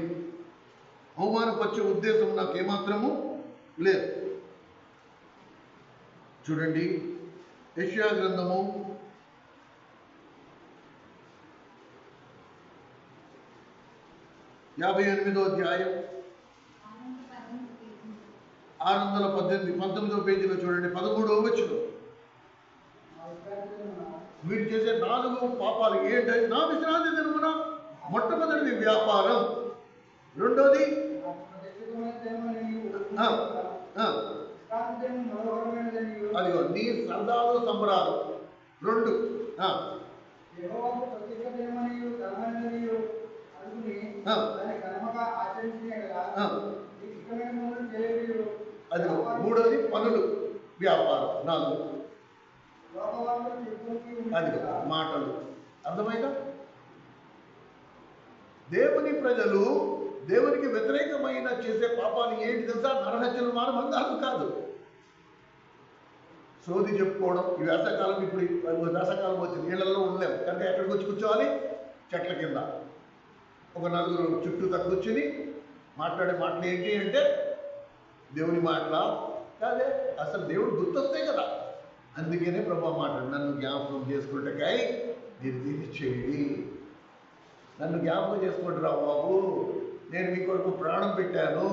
అవమానపరిచే ఉద్దేశం నాకు ఏమాత్రము లేదు. చూడండి, యెషయా గ్రంథము 58వ అధ్యాయం 618 19వ పేజీలో చూడండి, 13వ వచనం. మీరు చేసే 4 పాపాలు ఏంటంటే, నా విశ్రాంతి దినమున మొట్టమొదటిది వ్యాపారం, రెండోది అదిగో నీ సరదాలు సంబరాలు, 2 అదిగో మూడోది పనులు, వ్యాపారం, 4 అదిగో మాటలు. అర్థమైందా? దేవుని ప్రజలు దేవునికి వ్యతిరేకమైన చేసే పాపాలు ఏంటి తెలుసా? నరహత్యలు, మానభంగాలు కాదు, సోది చెప్పుకోవడం. ఈ వేసవకాలం, ఇప్పుడు వేసవకాలం వచ్చింది, నీళ్ళల్లో ఉండలేము కనుక ఎక్కడికి వచ్చి కూర్చోవాలి? చెట్ల కింద. ఒక 4 చుట్టూ కూర్చుని మాట్లాడే మాటలు ఏంటి అంటే దేవుని మాటల కాదే, అసలు దేవుడు గుర్తొస్తాయి కదా. అందుకనే ప్రభు మాట్లాడు, నన్ను జ్ఞాపకం చేసుకుంటకాయ మీరు దీన్ని చేయండి, నన్ను జ్ఞాపకం చేసుకుంటారా బాబు, నేను మీ కొరకు ప్రాణం పెట్టాను,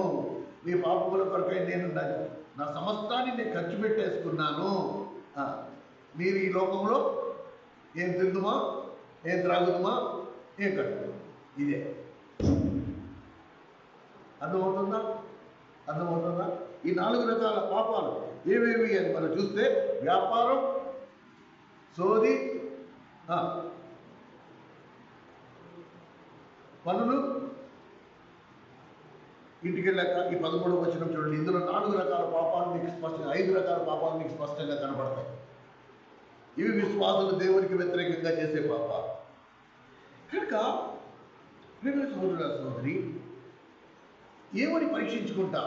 మీ పాపముల కొరకై నేను నా సమస్తాన్ని నేను ఖర్చు పెట్టేసుకున్నాను. మీరు ఈ లోకంలో ఏం తిందుమా, ఏం త్రాగుదుమా, ఏం కట్టుమా, ఇదే. అర్థమవుతుందా? ఈ 4 రకాల పాపాలు ఏవేవి అని మనం చూస్తే, వ్యాపారం, సోది, పనులు, ఇంటికి వెళ్ళాక ఈ 13వ వచనం చూడండి. ఇందులో 4 రకాల పాపాలు మీకు స్పష్టంగా, 5 రకాల పాపాలు మీకు స్పష్టంగా కనపడతాయి. ఇవి విశ్వాసులు దేవునికి వ్యతిరేకంగా చేసే పాపాలు. కనుక సోదరుల సోదరి, ఏమని పరీక్షించుకుంటా?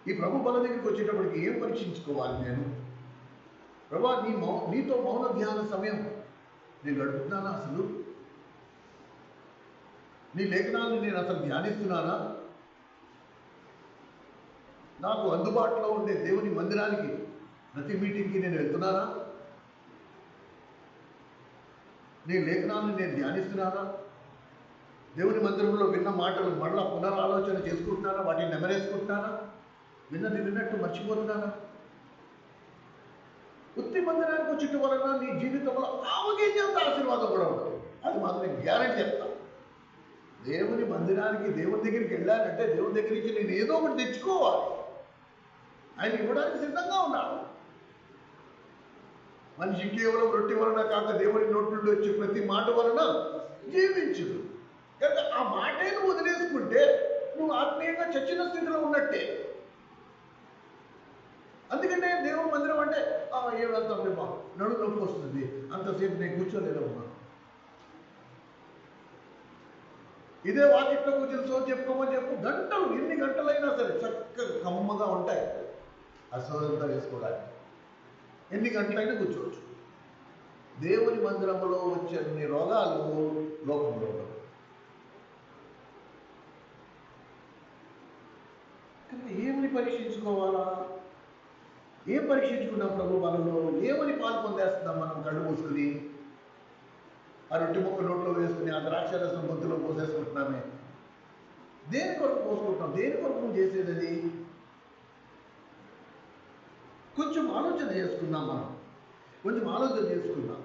ఈ ప్రభు బల దగ్గరికి వచ్చేటప్పటికి ఏం పరీక్షించుకోవాలి నేను? ప్రభా, నీతో మౌన ధ్యాన సమయం నేను గడుపుతున్నానా? అసలు నీ లేఖనాలను నేను అసలు ధ్యానిస్తున్నానా? నాకు అందుబాటులో ఉండే దేవుని మందిరానికి ప్రతి మీటింగ్కి నేను వెళ్తున్నానా? నీ లేఖనాలను నేను ధ్యానిస్తున్నానా? దేవుని మందిరంలో విన్న మాటలు మళ్ళా పునరాలోచన చేసుకుంటున్నానా? వాటిని నెమరేసుకుంటున్నానా? విన్నది విన్నట్టు మర్చిపోతున్నానా? ఉత్తి మందిరానికి వచ్చేట వలన నీ జీవితంలో ఆవగించేంత ఆశీర్వాదం కూడా ఉంటుంది. అది మాత్రం నేను గ్యారెంటీ చెప్తాను. దేవుని మందిరానికి, దేవుని దగ్గరికి వెళ్ళాలంటే దేవుని దగ్గర నుంచి నేను ఏదో ఒకటి తెచ్చుకోవాలి. ఆయన ఇవ్వడానికి సిద్ధంగా ఉన్నాడు. మనిషి కేవలం రొట్టె వలన కాక దేవుని నోటి నుండి వచ్చే ప్రతి మాట వలన జీవించుడు. కనుక ఆ మాటే నువ్వు వదిలేసుకుంటే నువ్వు ఆత్మీయంగా చచ్చిన స్థితిలో ఉన్నట్టే. అందుకంటే దేవుని మందిరం అంటే ఏం వెళ్తాం రేపా, నడు నొప్పి వస్తుంది, అంతసేపు నేను కూర్చోలేదమ్మా. ఇదే వాకిట్లో కూర్చొని సో చెప్పుకోమని చెప్పు, గంటలు ఎన్ని గంటలైనా సరే చక్కగా కమ్మగా ఉంటాయి ఆ సోదంతా వేసుకోవడానికి. ఎన్ని గంటలైనా కూర్చోవచ్చు. దేవుని మందిరంలో వచ్చే అన్ని రోగాలు లోకంలో ఉండవు. ఏమని పరీక్షించుకోవాలా? ఏం పరీక్షించుకున్నాం ప్రభు బలంలో? ఏమని పాలు పొందేస్తున్నాం మనం కళ్ళు మూసుకుని? ఆ రొట్టె ముక్క నోట్లో వేసుకుని ఆ ద్రాక్షరసం గొంతులో పోసేసుకుంటున్నామే. దేని కొరకు పోసుకుంటున్నాం? దేని కొరకు నువ్వు చేసేది అది? కొంచెం ఆలోచన చేసుకున్నాం మనం, కొంచెం ఆలోచన చేసుకున్నాం.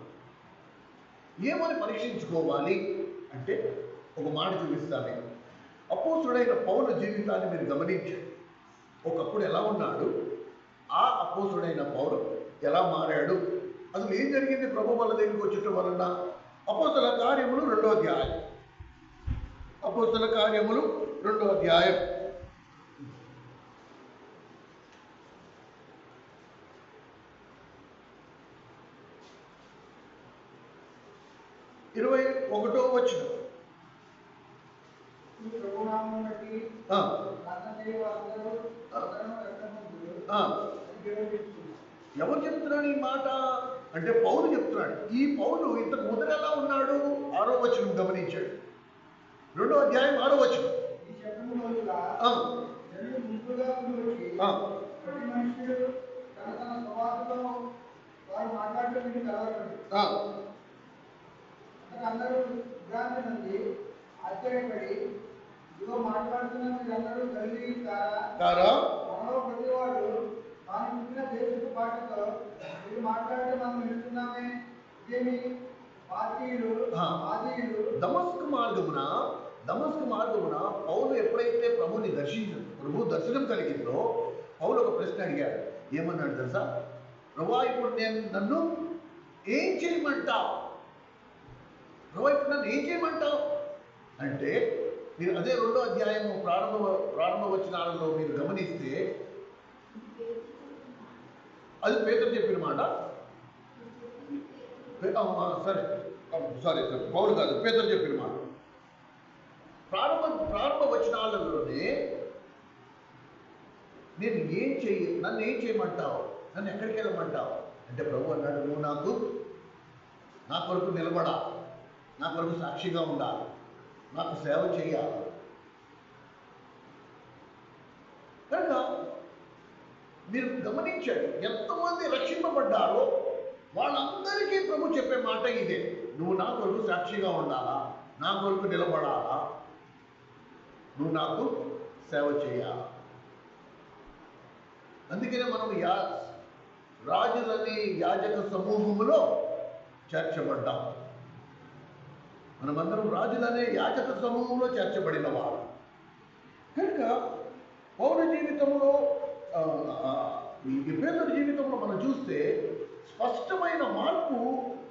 ఏమని పరీక్షించుకోవాలి అంటే ఒక మాట చూపిస్తాను. అపోస్తుడైన పౌలు జీవితాన్ని మీరు గమనించండి. ఒకప్పుడు ఎలా ఉన్నాడు, ఆ అపోస్తుడైన పౌలు ఎలా మారాడు, అసలు ఏం జరిగింది ప్రభు వాళ్ళ దగ్గరికి వచ్చేట వలన? అపోస్తుల కార్యములు 2వ అధ్యాయం. అపోస్తుల కార్యములు 2వ అధ్యాయం 21వ వచనం. ఎవరు చెప్తున్నాడు ఈ మాట అంటే పౌలు చెప్తున్నాడు. ఈ పౌలు ఇంతకు మొదలు ఎలా ఉన్నాడు? 6వ వచనం గమనించాడు. 2వ అధ్యాయం 6వ వచనం. అందరూ ఉగ్రాంతి నుండి ఆశ్చర్యపడి, ఇదిగో మాట్లాడుతున్న మీరందరూ గలిలీయులారా? మనలో ప్రతివాడు తాను పుట్టిన దేశపు భాషతో మీరు మాట్లాడితే మనం వింటున్నామే, ఇదేమి పార్టీలు ఆదీయులు. దమస్కు మార్గమున పౌలు ఎప్పుడైతే ప్రభుని ప్రభు దర్శనం కలిగిందో పౌలు ఒక ప్రశ్న అడిగాడు. ఏమన్నాడు తెలుసా? ప్రభువా, ఇప్పుడు నన్ను ఏం చేయమంటావు? ప్రభు ఇప్పుడు నన్ను ఏం చేయమంటావు అంటే, మీరు అదే 2వ అధ్యాయము ప్రారంభ వచనాలలో మీరు గమనిస్తే అది పేతురు చెప్పిన మాట. సారీ పౌలు కాదు, పేతురు చెప్పిన మాట. ప్రారంభ వచనాలలోనే నన్ను ఏం చేయమంటావు, నన్ను ఎక్కడికి వెళ్ళమంటావు అంటే ప్రభు అన్నాడు, నువ్వు నా కొరకు నిలబడా, నా కొరకు సాక్షిగా ఉండాలి, నాకు సేవ చేయాలి. కనుక మీరు గమనించండి, ఎంతమంది రక్షింపబడ్డారో వాళ్ళందరికీ ప్రభు చెప్పే మాట ఇదే. నువ్వు నా కొరకు సాక్షిగా ఉండాలా, నా కొరకు నిలబడాలా, నువ్వు నాకు సేవ చేయాలా. అందుకనే మనం రాజులని యాజక సమూహములో చేర్చబడ్డాం. మనమందరం రాజులనే యాజక సమూహంలో చేర్చబడిన వారు. కనుక పౌర జీవితంలో పేదల జీవితంలో మనం చూస్తే స్పష్టమైన మార్పు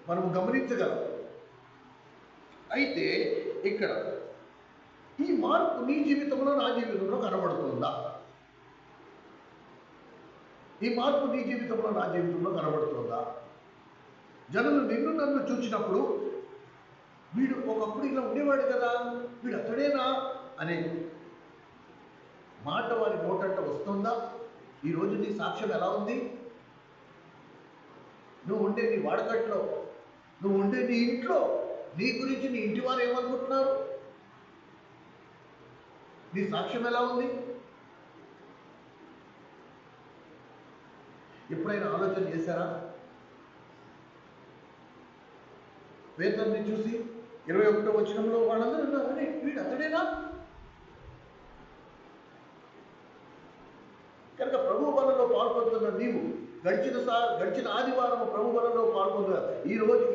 మనం గమనించగలం. అయితే ఇక్కడ ఈ మార్పు నీ జీవితంలో నా జీవితంలో కనబడుతుందా? ఈ మార్పు నీ జీవితంలో నా జీవితంలో కనబడుతుందా? జనులు నిన్ను నన్ను చూసినప్పుడు వీడు ఒకప్పుడు ఇలా ఉండేవాడు కదా, వీడు అతడేనా అనే మాట వారి నోటంట వస్తుందా? ఈరోజు నీ సాక్ష్యం ఎలా ఉంది? నువ్వు ఉండే నీ వాడకట్లో, నువ్వు ఉండే నీ ఇంట్లో నీ గురించి నీ ఇంటి వారు ఏమనుకుంటున్నారు? నీ సాక్ష్యం ఎలా ఉంది? ఎప్పుడైనా ఆలోచన చేశారా? పేతురుని చూసి 21వ వచనంలో వాళ్ళందరూ ఉన్నారు, అరే వీడు అతడేనా? కనుక ప్రభు బలంలో పాల్పొందుతున్న నీవు గడిచిన ఆదివారం ప్రభు బలంలో పాల్పొందుతున్నారు.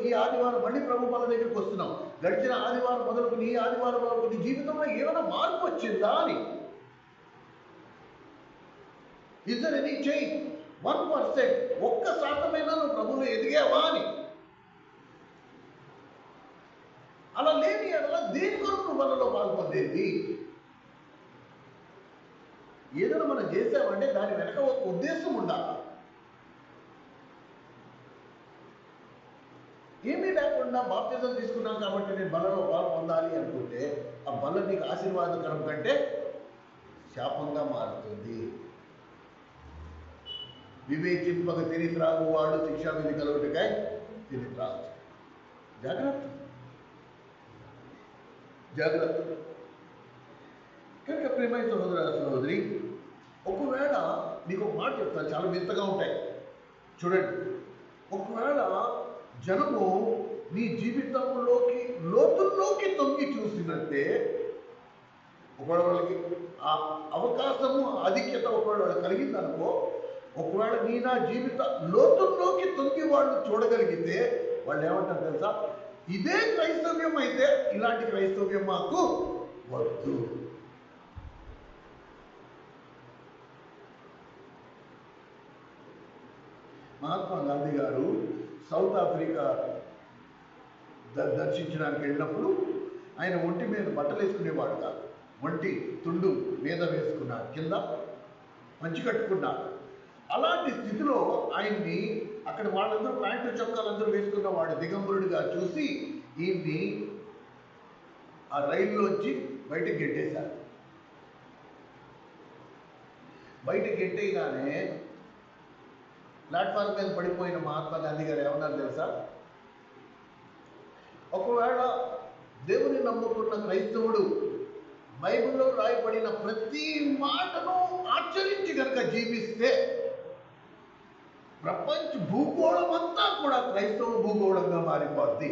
ఈ ఆదివారం మళ్ళీ ప్రభు బల దగ్గరికి వస్తున్నాం. గడిచిన ఆదివారం మొదలుకుని ఈ ఆదివారం వరకు నీ జీవితంలో ఏమైనా మార్పు వచ్చిందా అని. Is there any change? 1%, 1% నువ్వు ప్రభువులో ఎదిగావా అని. అలా లేని అలా దేని కొరకు నువ్వు బలలో పాల్పొందేది? ఏదైనా మనం చేసామంటే దాని వెనక ఒక ఉద్దేశం ఉండాలి. ఏమీ లేకుండా బాప్తిజం తీసుకున్నాం కాబట్టి నేను బలలో పాలు పొందాలి అనుకుంటే ఆ బల నీకు ఆశీర్వాదకరం కంటే శాపంగా మారుతుంది. వివేచింపక తిని త్రాగు వాడు శిక్షా విధి కలుగుటకై తిని త్రాగు. జాగ్రత్త జాగ్రత్త. కనుక ప్రియమైన సహోదర సహోదరి, ఒకవేళ నీకు ఒక మాట చెప్తాను, చాలా వింతగా ఉంటాయి చూడండి. ఒకవేళ జనము నీ జీవితంలోకి లోతుల్లోకి తొంగి చూసినట్టే, ఒకవేళ వాళ్ళకి ఆ అవకాశము ఆధిక్యత ఒకవేళ వాళ్ళు కలిగిందనుకో, ఒకవేళ నీ నా జీవిత లోతుల్లోకి తొంగి వాళ్ళు చూడగలిగితే వాళ్ళు ఏమంటారు తెలుసా? ఇదే క్రైస్తవ్యం అయితే ఇలాంటి క్రైస్తవ్యం మాకు వద్దు. మహాత్మా గాంధీ గారు సౌత్ ఆఫ్రికా దర్శించడానికి వెళ్ళినప్పుడు ఆయన ఒంటి మీద బట్టలు వేసుకునేవాడు కాదు. ఒంటి తుండు మీద వేసుకున్నాడు, కింద మంచి కట్టుకున్నాడు. అలాంటి స్థితిలో ఆయన్ని అక్కడ వాళ్ళందరూ ప్యాంటు చొక్కాలందరూ వేసుకున్న వాడు దిగంబరుడిగా చూసి ఈయన్ని ఆ రైల్లోంచి బయటకు గెట్టేశారు. బయటకు గెట్టేయగానే ప్లాట్ఫామ్ మీద పడిపోయిన మహాత్మా గాంధీ గారు ఏమన్నారు తెలుసా? ఒకవేళ దేవుని నమ్ముకున్న క్రైస్తవుడు బైబిల్లో రాయబడిన ప్రతి మాటను ఆచరించి కనుక జీవిస్తే ప్రపంచ భూగోళం అంతా కూడా క్రైస్తవ భూగోళంగా మారిపోద్ది.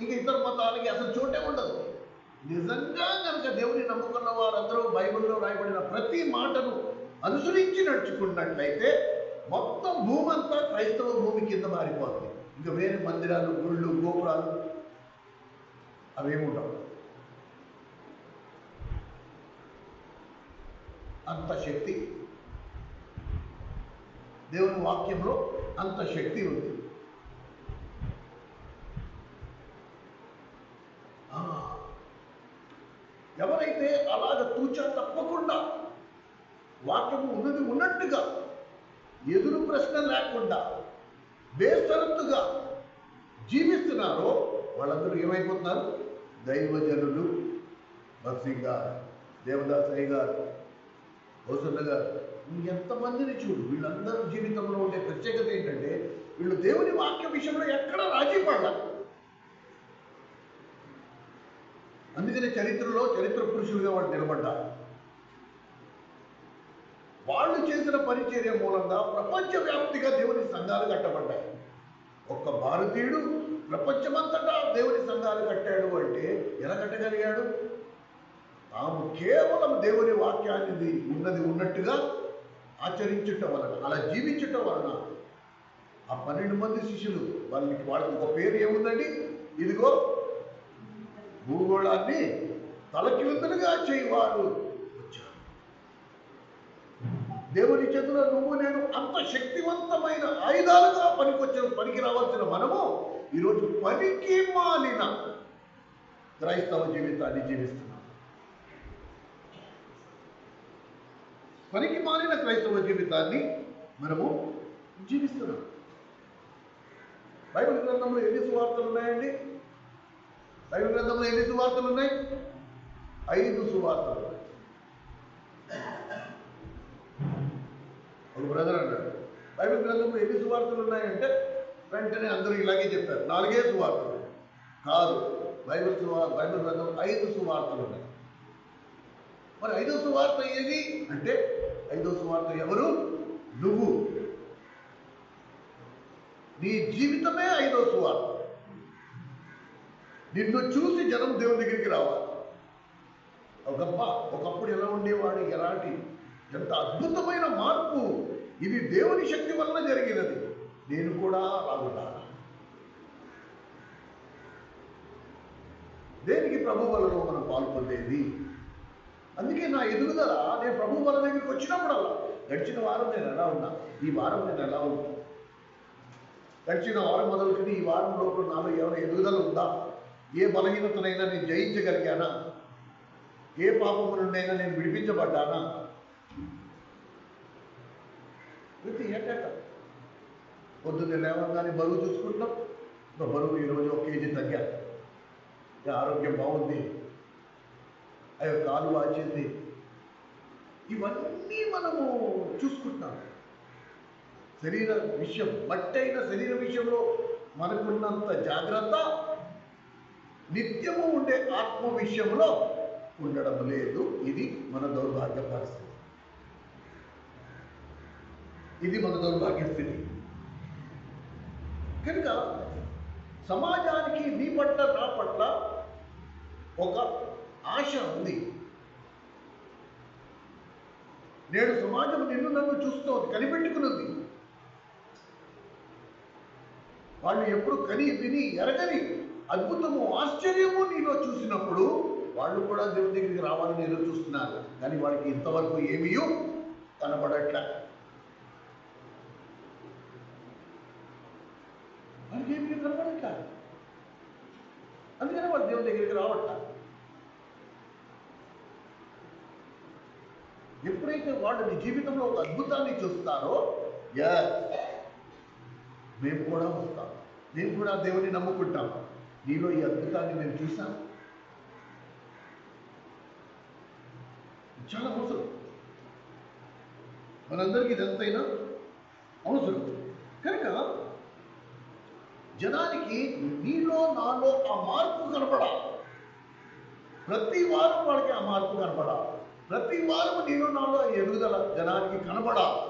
ఇంక ఇతర మతాలకి అసలు చోటే ఉండదు. నిజంగా కనుక దేవుని నమ్ముకున్న వారందరూ బైబిల్లో రాయబడిన ప్రతి మాటను అనుసరించి నడుచుకున్నట్లయితే మొత్తం భూమి అంతా క్రైస్తవ భూమి కింద మారిపోతుంది. ఇంకా వేరే మందిరాలు, గుళ్ళు, గోపురాలు అవేముండవు. అంత శక్తి దేవుని వాక్యంలో, అంత శక్తి ఉంది. ఎవరైతే అలాగ తూచా తప్పకుండా వాక్యము ఉన్నది ఉన్నట్టుగా, ఎదురు ప్రశ్న లేకుండా బేసరత్తుగా జీవిస్తున్నారో వాళ్ళందరూ ఏమైపోతున్నారు? దైవజనులు. భక్సింగ్ గారు, దేవదాసయ్య గారు, హోసన్న గారు, ఎంతమందిని చూడు. వీళ్ళందరూ జీవితంలో ఉండే ప్రత్యేకత ఏంటంటే వీళ్ళు దేవుని వాక్య విషయంలో ఎక్కడ రాజీ పడాలి. అందుకనే చరిత్రలో చరిత్ర పురుషులుగా వాళ్ళు నిలబడ్డారు. వాళ్ళు చేసిన పరిచర్య మూలంగా ప్రపంచవ్యాప్తిగా దేవుని సంఘాలు కట్టబడ్డాయి. ఒక్క భారతీయుడు ప్రపంచమంతటా దేవుని సంఘాలు కట్టాడు అంటే ఎలా కట్టగలిగాడు? తాము కేవలం దేవుని వాక్యాన్ని ఉన్నది ఉన్నట్టుగా ఆచరించటం వలన, అలా జీవించటం వలన ఆ 12 మంది శిష్యులు, వాళ్ళకి ఒక పేరు ఏముందండి? ఇదిగో భూగోళాన్ని తలకిందులుగా చేయవారు వచ్చారు. దేవుని చేతిలో నువ్వు నేను అంత శక్తివంతమైన ఆయుధాలుగా పనికి రావాల్సిన మనము ఈరోజు పనికి మాలిన క్రైస్తవ జీవితాన్ని జీవిస్తున్నాం. పనికి మాలిన క్రైస్తవ జీవితాన్ని మనము జీవిస్తున్నాం. బైబిల్ గ్రంథంలో ఎన్ని సువార్తలు ఉన్నాయండి? బైబిల్ గ్రంథంలో ఎన్ని సువార్తలు ఉన్నాయి? 5 సువార్తలు ఉన్నాయి. ఒక బ్రదర్ అన్నాడు, బైబిల్ గ్రంథంలో ఎన్ని సువార్తలు ఉన్నాయంటే వెంటనే అందరూ ఇలాగే చెప్పారు, 4 సువార్తలు. కాదు, బైబిల్ గ్రంథం 5 సువార్తలు ఉన్నాయి. మరి 5వ సువార్త ఏది అంటే, 5వ సువార్త ఎవరు? నువ్వు. నీ జీవితమే 5వ సువార్త. నిన్ను చూసి జనం దేవుని దగ్గరికి రావాలి. ఒకప్పుడు ఎలా ఉండేవాడు, ఎంత అద్భుతమైన మార్పు! ఇది దేవుని శక్తి వలన జరిగినది. నేను కూడా రాగుండాలి. దేనికి? ప్రభు వలలో మనం పాల్పొందేది. అందుకే నా ఎదుగుదల నేను ప్రభు వల దగ్గరికి వచ్చినప్పుడల్లా, గడిచిన వారం నేను ఎలా ఉన్నా, ఈ వారం నేను ఎలా ఉన్నా, గడిచిన వారం మొదలుకొని ఈ వారం లోపల నాలో ఏమైనా ఎదుగుదల ఉందా? ఏ బలహీనతనైనా నేను జయించగలిగానా? ఏ పాపము నుండైనా నేను విడిపించబడ్డానా? ప్రతి ఏటా పొద్దున్నే లేవగానే బరువు చూసుకుంటాం, బరువు ఈరోజు 1 కేజీ తగ్గా, ఆరోగ్యం బాగుంది, అయ్యో కాలు వాచింది, ఇవన్నీ మనము చూసుకుంటాం. శరీర విషయం, మట్టైన శరీర విషయంలో మనకున్నంత జాగ్రత్త నిత్యము ఉండే ఆత్మ విషయంలో ఉండడం లేదు. ఇది మన దౌర్భాగ్య పరిస్థితి, ఇది మన దౌర్భాగ్య స్థితి. కనుక సమాజానికి నీ పట్ల నా పట్ల ఒక ఆశ ఉంది. నేడు సమాజం నిన్ను నన్ను చూస్తోంది, కనిపెట్టుకున్నది. వాళ్ళు ఎప్పుడు కని విని ఎరగని అద్భుతము ఆశ్చర్యము నీలో చూసినప్పుడు వాళ్ళు కూడా దేవుని దగ్గరికి రావాలని ఎదురు చూస్తున్నారు. కానీ వాడికి ఇంతవరకు ఏమీ కనబడట్లే. వాడికి ఏమీ కనబడట్లే, అందుకని వాళ్ళు దేవుని దగ్గరికి రావట్లే. ఎప్పుడైతే వాళ్ళు నీ జీవితంలో ఒక అద్భుతాన్ని చూస్తారో, మేము కూడా వస్తాం, మేము కూడా దేవుని నమ్ముకుంటాం, నీలో ఈ అద్భుతాన్ని మేము చూసాం. చాలా అవసరం, మనందరికీ ఇదంతైనా అవసరం. కనుక జనానికి నీలో నాలో ఆ మార్పు కనపడాలి. ప్రతి వారం వాళ్ళకి ఆ మార్పు కనపడాలి. ప్రతి వారం నీలో నాలో ఎదుగుదల జనానికి కనపడాలి.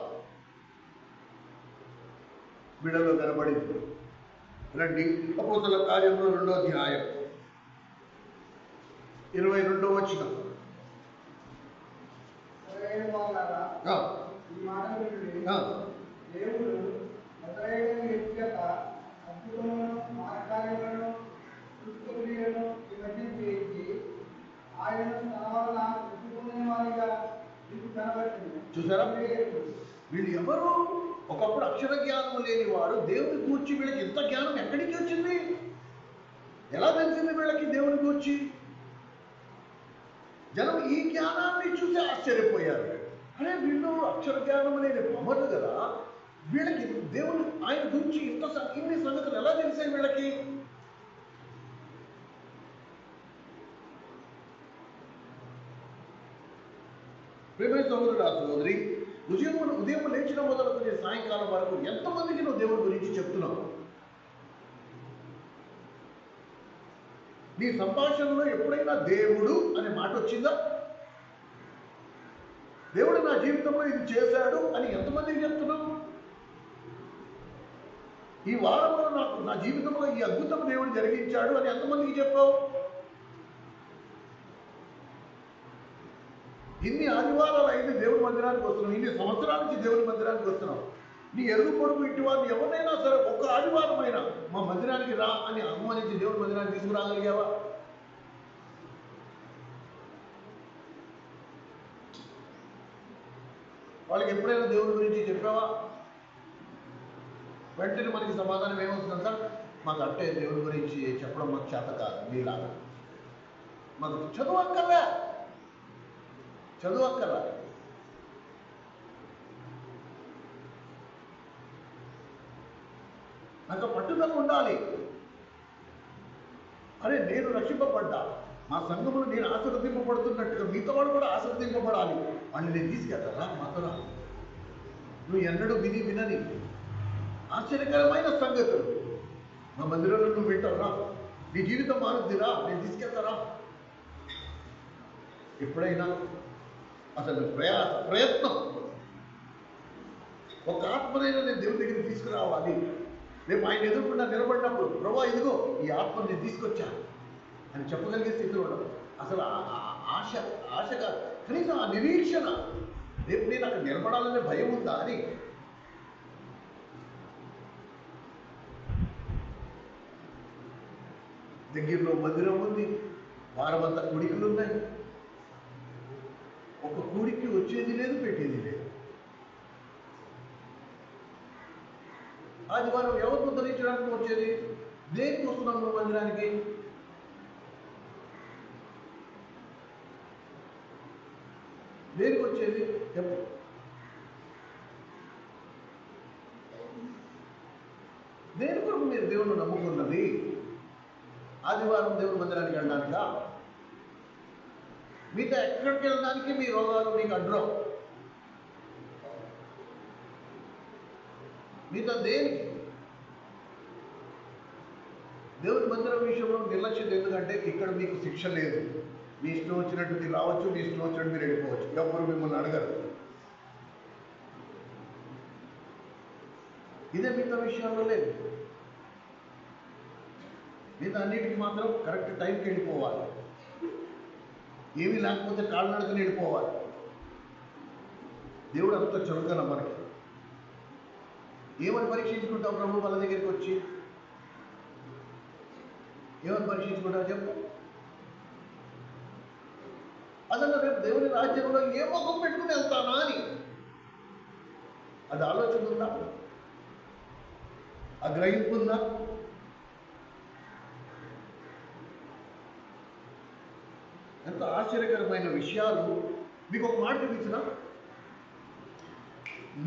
బిడలో కనబడింది. రండి, అపోస్తల కార్యములు 2వ అధ్యాయం 22వ వచనం. దేవుడు మొదలైన వ్యక్తిగత అద్భుతములను, మహత్కార్యములను, సృష్టిక్రియలను ఈ మధ్య చేయించి ఆయనను తన వలన కృషిపొందిన వారిగా మీకు కనబడుతుంది. చూసారా, వీళ్ళు ఎవరు? ఒకప్పుడు అక్షర జ్ఞానం లేని వాడు దేవుని గూర్చి వీళ్ళకి ఇంత జ్ఞానం ఎక్కడి నుంచి వచ్చింది? ఎలా తెలిసింది వీళ్ళకి దేవుని గూర్చి? జనం ఈ జ్ఞానాన్ని చూసి ఆశ్చర్యపోయారు. అరే, వీళ్ళు అక్షర జ్ఞానం అనేది అమరు కదా, వీళ్ళకి దేవుని ఆయన గురించి ఇన్ని సంగతులు ఎలా తెలిసాయి వీళ్ళకి? ప్రేమ సహోదరుడు, సహోదరి, ఉదయం లేచిన మొదలుకొని సాయంకాలం వరకు ఎంతమందికి నువ్వు దేవుని గురించి చెప్తున్నావు? నీ సంభాషణలో ఎప్పుడైనా దేవుడు అనే మాట వచ్చిందా? దేవుడు నా జీవితంలో ఇది చేశాడు అని ఎంతమందికి చెప్తున్నావు? ఈ వారంలో నా జీవితంలో ఈ అద్భుతం దేవుడు జరిగించాడు అని ఎంతమందికి చెప్పావు? ఇన్ని ఆదివారాలు అయింది దేవుని మందిరానికి వస్తున్నావు, ఇన్ని సంవత్సరాల నుంచి దేవుని మందిరానికి వస్తున్నావు. నీ ఎరుగు పొరుగు ఇంటి వారిని ఎవరినైనా సరే ఒక్క ఆదివారం అయినా మా మందిరానికి రా అని ఆహ్వానించి దేవుని మందిరానికి తీసుకురాగలిగావా? వాళ్ళకి ఎప్పుడైనా దేవుని గురించి చెప్పావా? వెంటనే మనకి సమాధానం ఏమవుతుంది సార్? మాకు అంటే దేవుని గురించి చెప్పడం మాకు చేత కాదు, మీలాగా మాకు చదువు అక్కర్లా. నాకు పట్టుదల ఉండాలి. అరే, నేను రక్షింపబడ్డా, మా సంఘములు నేను ఆశీర్వదింపబడుతున్నట్టుగా మిగతా వాళ్ళు కూడా ఆశీర్వదింపబడాలి. వాళ్ళని నేను తీసుకెళ్తారా మాతో? నువ్వు ఎన్నడూ వినని ఆశ్చర్యకరమైన సంగతులు మా మందిరంలో నువ్వు వింటావురా, నీ జీవితం మారుద్దిరా, నేను తీసుకెళ్తారా? ఎప్పుడైనా అసలు ప్రయత్నం, ఒక ఆత్మనైనా నేను దేవుని దగ్గరికి తీసుకురావాలి. రేపు ఆయన ఎదుర్కొండా నిలబడినప్పుడు, ప్రభా ఇదిగో ఈ ఆత్మను నేను తీసుకొచ్చాను అని చెప్పగలిగే స్థితిలో ఉండదు. అసలు ఆశగా కనీసం ఆ నిరీక్షణ, రేపు నేను అక్కడ నిలబడాలనే భయం ఉందా అని. దగ్గరలో మందిరం ఉంది, వారమంతా కూడికలు ఉన్నాయి. ఒక కూడికి వచ్చేది లేదు, పెట్టేది లేదు. ఆదివారం ఎవరు ఉద్ధరించడానికి వచ్చేది? దేనికి వస్తున్నాం నువ్వు మందిరానికి? దేనికి వచ్చేది చెప్పు? దేని కొరకు మీరు దేవుని నమ్ముకున్నది? ఆదివారం దేవుని మందిరానికి వెళ్ళడానికా? మీతో ఎక్కడికి వెళ్ళడానికి మీ రోగాలు మీకు అడ్డం? మీతో దేనికి? దేవుని మందిరం విషయంలో నిర్లక్ష్యం ఎందుకంటే ఇక్కడ మీకు శిక్ష లేదు. మీ ఇష్టం వచ్చినట్టు మీరు రావచ్చు, మీ ఇష్టం వచ్చినట్టు మీరు వెళ్ళిపోవచ్చు. ఎవరు మిమ్మల్ని అడగరు. ఇదే మిగతా విషయాల్లో లేదు. మిగతా అన్నిటికీ మాత్రం కరెక్ట్ టైంకి వెళ్ళిపోవాలి. ఏమీ లేకపోతే కాళ్ళనడకని వెళ్ళిపోవాలి. దేవుడు అంత చురుగ్గా మనకి ఏమని పరీక్షించుకుంటావు ప్రభు వాళ్ళ దగ్గరికి వచ్చి? ఏమని పరీక్షించుకుంటావు చెప్పు? అసలు రేపు దేవుని రాజ్యంలో ఏ ముఖం పెట్టుకుని వెళ్తానా అని అది ఆలోచన ఉందా? ఆ గ్రహింపు ఉందా? ఎంత ఆశ్చర్యకరమైన విషయాలు. మీకు ఒక మాట చూపించిన,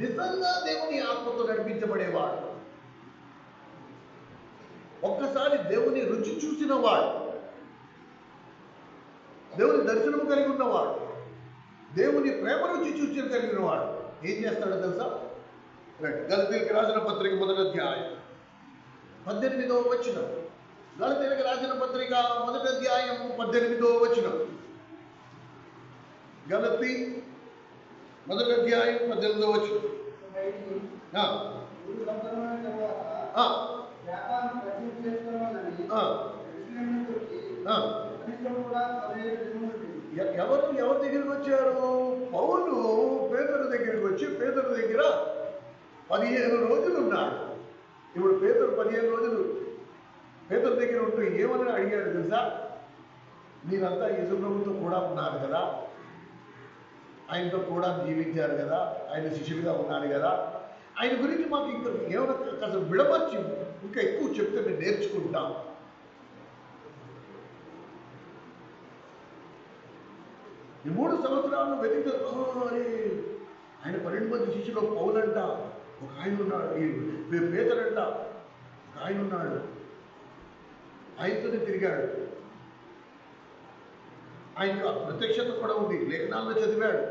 నిజంగా దేవుని ఆత్మతో నడిపించబడేవాడు, ఒక్కసారి దేవుని రుచి చూసిన వాడు, దేవుని దర్శనము కలిగి ఉన్నవాడు, దేవుని ప్రేమ రుచి చూసి కలిగిన వాడు ఏం చేస్తాడో తెలుసా? గలతీయులకు రాసిన పత్రిక 1వ అధ్యాయం 18వ వచనం. గలతీయులకు రాసిన పత్రిక 1వ అధ్యాయం 18వ వచనం. గలతీ 1వ అధ్యాయం 18వ వచనం. ఎవరి దగ్గరికి వచ్చారు? పౌలు పేతురు దగ్గరికి వచ్చి పేతురు దగ్గర 15 రోజులు ఉన్నాడు. ఇప్పుడు పేతురు 15 రోజులు పేతురు దగ్గర ఉంటూ ఏమని అడిగాడు తెలుసా? మీరంతా యేసుప్రభుతో కూడా ఉన్నారు కదా, ఆయనతో కూడా జీవించారు కదా, ఆయన శిష్యులుగా ఉన్నారు కదా, ఆయన గురించి మాకు ఇంకా ఏమైనా కాస్త విడమర్చి ఇంకా ఎక్కువ చెప్తే మేము నేర్చుకుంటాం. ఈ 3 సంవత్సరాలు వెతికి ఆయన 12 మంది శిష్యులు పౌలంట, ఒక ఆయన ఉన్నాడు, పేతురంట ఒక ఆయన ఉన్నాడు, ఆయనతోనే తిరిగాడు. ఆయనకు ప్రత్యక్షత కూడా ఉంది, లేఖనాల్లో చదివాడు.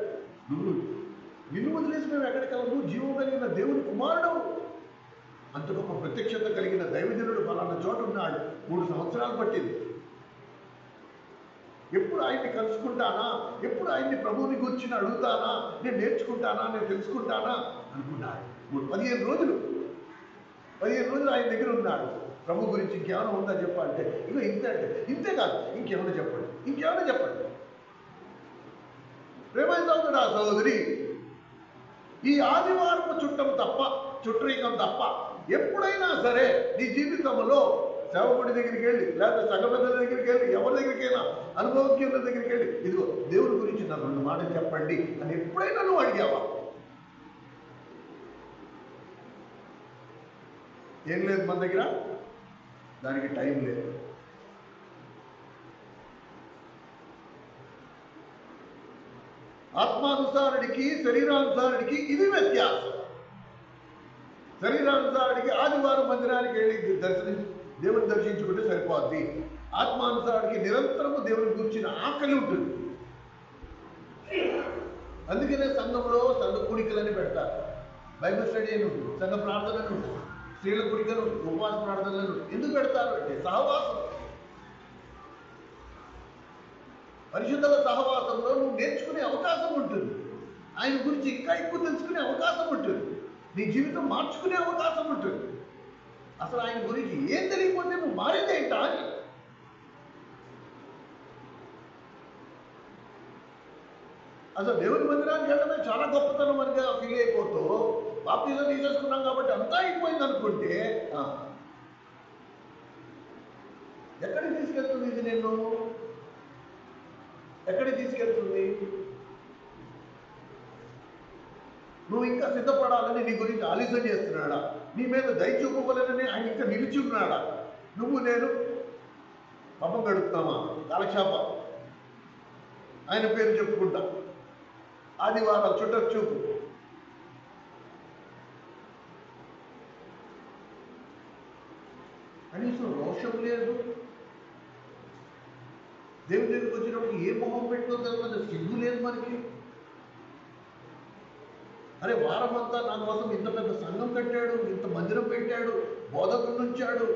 నిన్ను వదిలేసి మేము ఎక్కడికెళ్ళం, నువ్వు జీవం కలిగిన దేవుని కుమారుడు, అంత గొప్ప ప్రత్యక్షత కలిగిన దైవజనుడు ఫలానా చోట ఉన్నాడు. 3 సంవత్సరాలు పట్టింది. ఎప్పుడు ఆయన్ని కలుసుకుంటానా, ఎప్పుడు ఆయన్ని ప్రభువుని గురించి అడుగుతానా, నేను నేర్చుకుంటానా, నేను తెలుసుకుంటానా అనుకున్నాడు. 15 రోజులు ఆయన దగ్గర ఉన్నాడు. ప్రభు గురించి ఇంకేమైనా ఉందా చెప్పాలంటే ఇక ఇంతే అంటే ఇంతే కాదు, ఇంకేమైనా చెప్పండి. ప్రేమైన సోదరుడా సోదరి, ఈ ఆదివారపు చుట్టరికం తప్ప ఎప్పుడైనా సరే నీ జీవితంలో సేవకుడి దగ్గరికి వెళ్ళి, లేకపోతే సంఘ పెద్దల దగ్గరికి వెళ్ళి, ఎవరి దగ్గరికైనా అనుభవజ్ఞుల దగ్గరికి వెళ్ళి, ఇదిగో దేవుడి గురించి నాకు 2 మాటలు చెప్పండి అని ఎప్పుడైనా నువ్వు అడిగావా? ఏం లేదు మన దగ్గర, దానికి టైం లేదు. ఆత్మానుసారుడికి శరీరానుసారుడికి ఇది వ్యత్యాసం. శరీరానుసారుడికి ఆదివారం మందిరానికి వెళ్ళి దేవుని దర్శించుకుంటే సరిపోద్ది. ఆత్మానుసారుడికి నిరంతరము దేవుని గురించిన ఆకలి ఉంటుంది. అందుకనే సంఘంలో సంఘ కూడికలని పెడతారు, బైబిల్ స్టడీ అని ఉంటుంది, సంఘ ప్రార్థనలు ఉంటుంది, స్త్రీల కూడికలు, ఉపవాస ప్రార్థనలు. ఎందుకు పెడతారు అంటే సహవాసం. పరిశుద్ధుల సహవాసంలో నువ్వు నేర్చుకునే అవకాశం ఉంటుంది, ఆయన గురించి ఇంకా ఎక్కువ తెలుసుకునే అవకాశం ఉంటుంది, నీ జీవితం మార్చుకునే అవకాశం ఉంటుంది. అసలు ఆయన గురించి ఏం తెలియకపోతే నువ్వు మారేదేంటా అని. అసలు దేవుని మందిరానికి వెళ్ళడమే చాలా గొప్పతనం అనిగా ఫీల్ అయిపోతూ బాప్తిజం తీసేసుకున్నాం కాబట్టి అంతా అయిపోయింది అనుకుంటే ఎక్కడికి తీసుకెళ్తుంది ఇది? నిన్ను ఎక్కడికి తీసుకెళ్తుంది? నువ్వు ఇంకా సిద్ధపడాలని నీ గురించి ఆలోచన చేస్తున్నాడా? నీ మీద దయ చూపవలనని ఆయన ఇంకా నిలిచి ఉన్నాడా? నువ్వు నేను పబ్బం గడుపుతామా, కాలక్షేప ఆయన పేరు చెప్పుకుంటా, ఆదివారాలు చుట్ట చూపు. కనీసం రోషం లేదు. దేవుని దగ్గరికి వచ్చినప్పుడు ఏ మొహం పెట్టుకోగల సిగ్గు లేదు మనకి. అరే వారమంతా నా కోసం ఇంత పెద్ద సంఘం కట్టాడు, ఇంత మందిరం పెట్టాడు, బోధకుడు ఉంచాడు,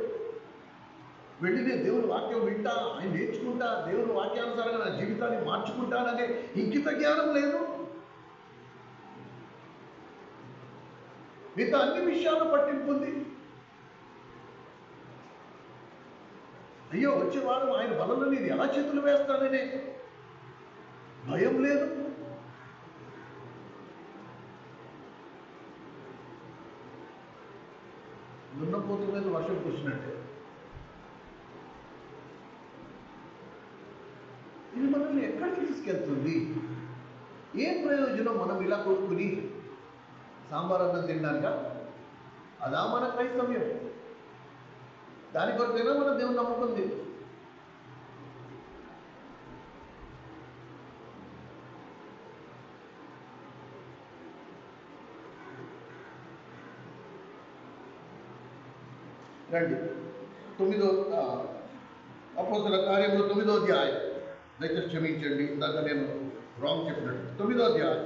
వెళ్ళి నేను దేవుని వాక్యం వింటా, ఆయన నేర్చుకుంటా, దేవుని వాక్యానుసారంగా నా జీవితాన్ని మార్చుకుంటాననే ఇంకిత జ్ఞానం లేదు. మిగతా అన్ని విషయాలు పట్టింపు ఉంది. అయ్యో వచ్చే వారం ఆయన బలంలో నేను ఎలా చేతులు వేస్తాననే భయం లేదు. దున్నపోతు మీద వర్షం కురిసినట్టే. ఇది మనల్ని ఎక్కడికి తీసుకెళ్తుంది? ఏ ప్రయోజనం మనం ఇలా కొనుక్కుని సాంబార్ అన్నం తిన్నాక? అదా మన క్రైస్తవ్యం? దాని కొరకైనా మన దేవుని నమ్ముకుంది. రండి 9వ అపోస్తలుల కార్యములు 9వ అధ్యాయం. దయచేసి క్షమించండి, ఇందాక నేను రాంగ్ చెప్పినట్టు. 9వ అధ్యాయం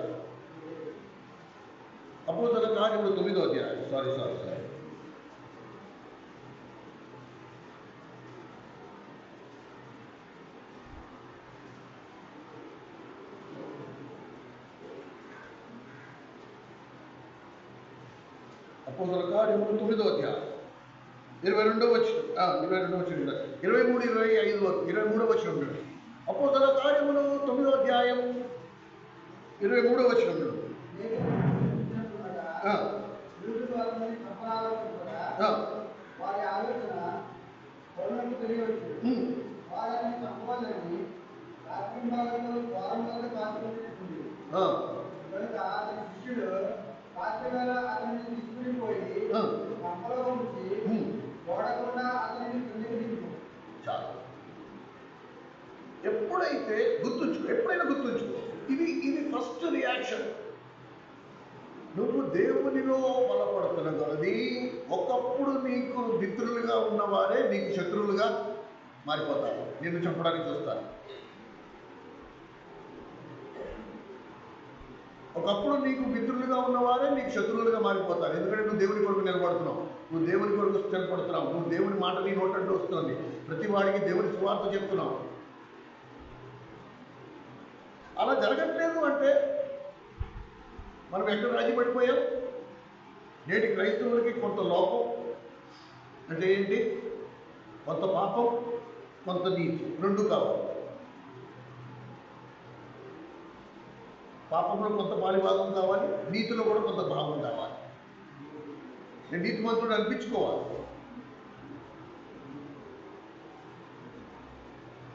అపోస్తలుల కార్యములు 9వ అధ్యాయం. సారీ. అపోస్తలుల కార్యములు 9వ అధ్యాయం 22వ వచనం, 22వ వచనం, 23, 25 వరకు 23వ వచనం నుండి. అపోస్తలుల కార్యములు 9వ అధ్యాయం 23వ వచనం నుండి. వారి ఆలోచన పరులకు తెలియవచ్చు. వారిని చంపవాలని రాత్రి భాగంలో వారంలో కాచుకుంటుంది. కనుక అతని శిష్యుడు రాత్రి వేళ అతన్ని తీసుకుని పోయి కంపలో ఉంచి ఓడకుండా అతనిని కిందికి దింపు. చాలు. ఎప్పుడైనా గుర్తుంచుకో, ఇది ఫస్ట్ రియాక్షన్. నువ్వు దేవునిలో బలపడుతున్న కొలది ఒకప్పుడు నీకు మిత్రులుగా ఉన్నవారే నీకు శత్రువులుగా మారిపోతారు, నిన్ను చంపడానికి చూస్తారు. ఒకప్పుడు నీకు మిత్రులుగా ఉన్నవారే నీకు శత్రువులుగా మారిపోతారు. ఎందుకంటే నువ్వు దేవుని కొరకు నిలబడుతున్నావు, నువ్వు దేవుని కొరకు స్థిరపడుతున్నావు, నువ్వు దేవుని మాట నీ నోటంటూ వస్తుంది, ప్రతి వాడికి దేవుని సువార్త చెప్తున్నావు. అలా జరగట్లేదు అంటే మనం ఎక్కడ రాజీ పడిపోయాం? నేటి క్రైస్తవులకి కొంత లోపం అంటే ఏంటి? కొంత పాపం, కొంత నీతి, రెండు కావాలి. పాపంలో కొంత పాలిభాగం కావాలి, నీతిలో కూడా కొంత భాగం కావాలి. నేను నీతిమంతుడు అనిపించుకోవాలి.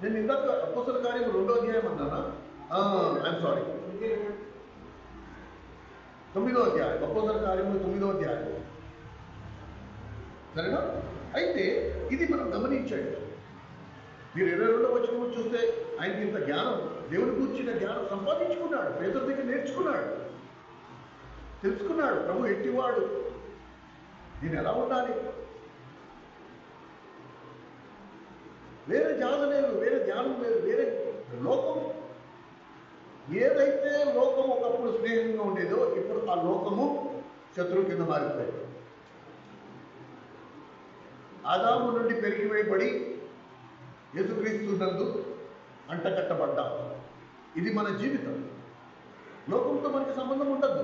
నేను ఇందాక అపోస్తలుల కార్యం 2వ అధ్యాయం అన్నానా? ఐఎమ్ సారీ, 9వ అధ్యాయం. అపోస్తలుల కార్యములు 9వ అధ్యాయం. సరేనా? అయితే ఇది మనం గమనించండి. మీరు 22వ వచనం చూస్తే ఆయనకి ఇంత జ్ఞానం, దేవుని కూర్చిన జ్ఞానం సంపాదించుకున్నాడు, పేదల దగ్గర నేర్చుకున్నాడు, తెలుసుకున్నాడు ప్రభు ఎట్టివాడు, నేను ఎలా ఉండాలి. వేరే జాత లేదు, వేరే ధ్యానం లేదు, వేరే లోకం. ఏదైతే లోకం ఒకప్పుడు స్నేహంగా ఉండేదో ఇప్పుడు ఆ లోకము శత్రువు కింద మారిపోయింది. ఆదాము నుండి పెరిగివేయబడి యేసుక్రీస్తునందు అంటకట్టబడ్డాం. ఇది మన జీవితం. లోకంతో మనకి సంబంధం ఉండదు.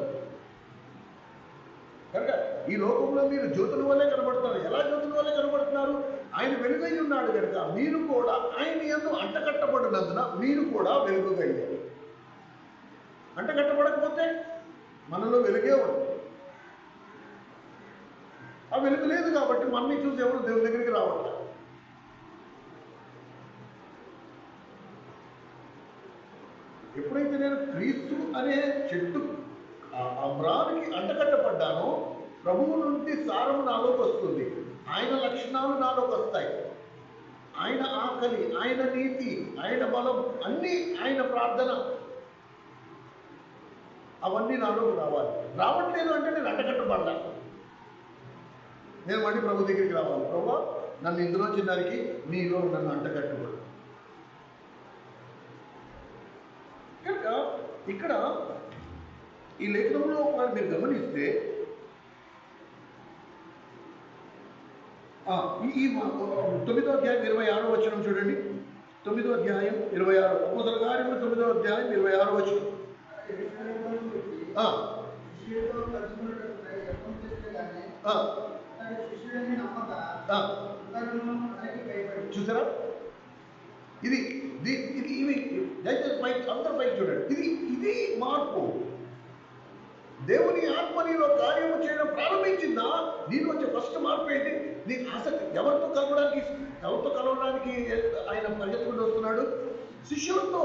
కనుక ఈ లోకంలో మీరు జ్యోతుల వల్లే కనబడుతున్నారు. ఎలా జ్యోతుల వల్లే కనబడుతున్నారు? ఆయన వెలుగై ఉన్నాడు కనుక మీరు కూడా ఆయన యందు అంటకట్టబడినందున మీరు కూడా వెలుగుగా అయ్యారు. అంటకట్టబడకపోతే మనలో వెలుగే ఉండదు. ఆ వెలుగు లేదు కాబట్టి మనని చూసి ఎవరు దేవుని దగ్గరికి రావట్లేదు. ఎప్పుడైతే నేను క్రీస్తు అనే చెట్టు అమ్రానికి అంటకట్టబడ్డానో ప్రభువు నుండి సారము నాలోకి వస్తుంది, ఆయన లక్షణాలు నాలోకి వస్తాయి, ఆయన ఆకలి, ఆయన నీతి, ఆయన బలం, అన్నీ ఆయన ప్రార్థన, అవన్నీ నాలోకి రావాలి. రావట్లేదు అంటే నేను అంటకట్టబడ్డా. నేను మళ్ళీ ప్రభు దగ్గరికి రావాలి. ప్రభువా నన్ను ఇందులో చిన్నరికి నీలో నన్ను అంటగట్టుకోడు. కనుక ఇక్కడ ఈ లేఖనంలో ఒకవేళ మీరు గమనిస్తే ఈ 9వ అధ్యాయం 26వ వచనం చూడండి. 9వ అధ్యాయం 26 అపోస్తలుల కార్యములు 9వ అధ్యాయం 26వ వచనం. చూసారా? ఇది ఇవి దయచేసి పైకి అందరు పైకి చూడండి. ఇది మార్పు. దేవుని ఆత్మ నీలో కార్యము చేయడం ప్రారంభించిందా? నీలో వచ్చే ఫస్ట్ మార్పు ఏంటి? నీకు ఆసక్తి. ఎవరితో కలవడానికి ఆయన పరిగెత్తుకుంటూ వస్తున్నాడు? శిష్యులతో.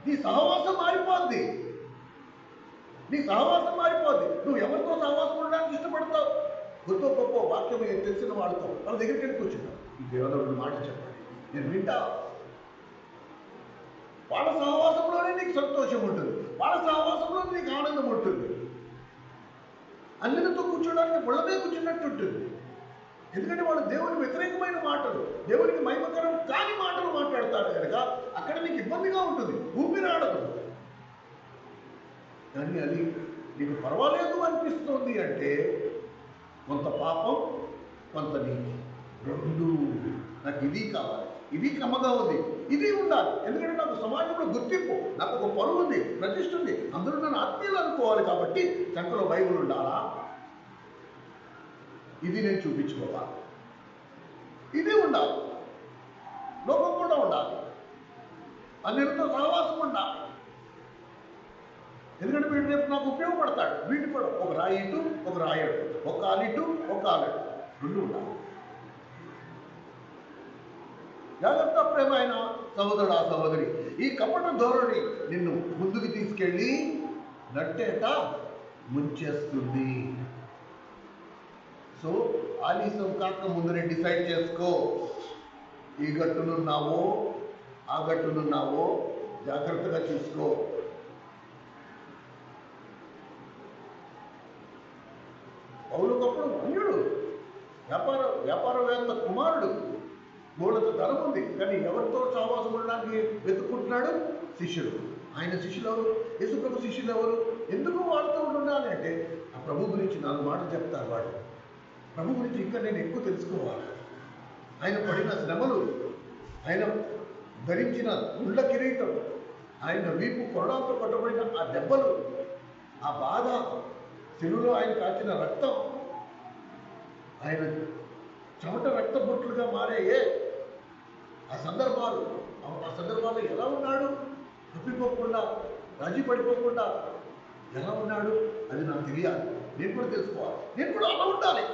నీ సహవాసం మారిపోద్ది. నువ్వు ఎవరితో సహవాసం ఉండడానికి ఇష్టపడతావు? గొప్ప గొప్ప వాక్యం తెలిసిన వాళ్ళతో వాళ్ళ దగ్గరికి వెళ్ళి కూర్చున్నావు. ఇంకేమన్నా రెండు మాట చెప్పండి, నేను వింటా. వాళ్ళ సహవాసంలోనే నీకు సంతోషం ఉంటుంది, వాళ్ళ సహవాసంలో నీకు ఆనందం ఉంటుంది. అందరితో కూర్చోడానికి బుళ్ళమే కూర్చున్నట్టు ఉంటుంది. ఎందుకంటే వాళ్ళు దేవునికి వ్యతిరేకమైన మాటలు, దేవునికి మహిమకరం కాని మాటలు మాట్లాడతాడు కనుక అక్కడ నీకు ఇబ్బందిగా ఉంటుంది, ఊపిరాడదు. కానీ అది నీకు పర్వాలేదు అనిపిస్తుంది అంటే కొంత పాపం, కొంత నీతి, రెండు. నాకు ఇది కావాలి, ఇది క్రమంగా ఉంది, ఇది ఉండాలి. ఎందుకంటే నాకు సమాజంలో గుర్తింపు, నాకు ఒక పరువు ఉంది, ప్రతిష్ఠ ఉంది, అందరూ నన్ను ఆత్మీయులు అనుకోవాలి. కాబట్టి చక్కలో బైబుల్ ఉండాలా, ఇది నేను చూపించుకోవాలి, ఇది ఉండాలి, లోకం కూడా ఉండాలి, అందరితో సహవాసం ఉండాలి. ఎందుకంటే వీడు రేపు నాకు ఉపయోగపడతాడు. వీటి కూడా ఒక రాయి ఇటు, ఒక రాయడు, ఒక కాలిటు, ఒక కాలడు, రెండు ఉండాలి. జాగ్రత్త ప్రేమైన సహోదరుడా, సహోదరి, ఈ కపట ధోరణి నిన్ను ముందుకు తీసుకెళ్ళి నట్టేట ముంచేస్తుంది. సో ఆలస్యం కాక ముందునే డిసైడ్ చేసుకో. ఈ గట్టునున్నావో ఆ గట్టునున్నావో జాగ్రత్తగా చూసుకో. పౌలుకప్పుడు అన్యుడు, వ్యాపారవేత్త కుమారుడు, మూలతో ధనం ఉంది, కానీ ఎవరితో సహవాసం ఉండడానికి వెతుక్కుంటున్నాడు? శిష్యుడు. ఆయన శిష్యులు ఎవరు? యేసుప్రభు శిష్యులు ఎవరు? ఎందుకు వాళ్ళతో ఉండాలి అంటే ఆ ప్రభు గురించి 4 మాటలు చెప్తారు వాడు. ప్రభు గురించి ఇంకా నేను ఎక్కువ తెలుసుకోవాలి. ఆయన పడిన శ్రమలు, ఆయన ధరించిన ముళ్ళ కిరీటం, ఆయన వీపు కొరడాలతో కొట్టబడిన ఆ దెబ్బలు, ఆ బాధ, శిలువలో ఆయన కాచిన రక్తం, ఆయన చెమట రక్త బొట్లుగా మారాయే ఆ సందర్భాలు ఎలా ఉన్నాడు? తప్పిపోకుండా, రాజీ పడిపోకుండా ఎలా ఉన్నాడు? అది నాకు తెలియాలి, నేను కూడా తెలుసుకోవాలి, నేను కూడా అలా ఉండాలి.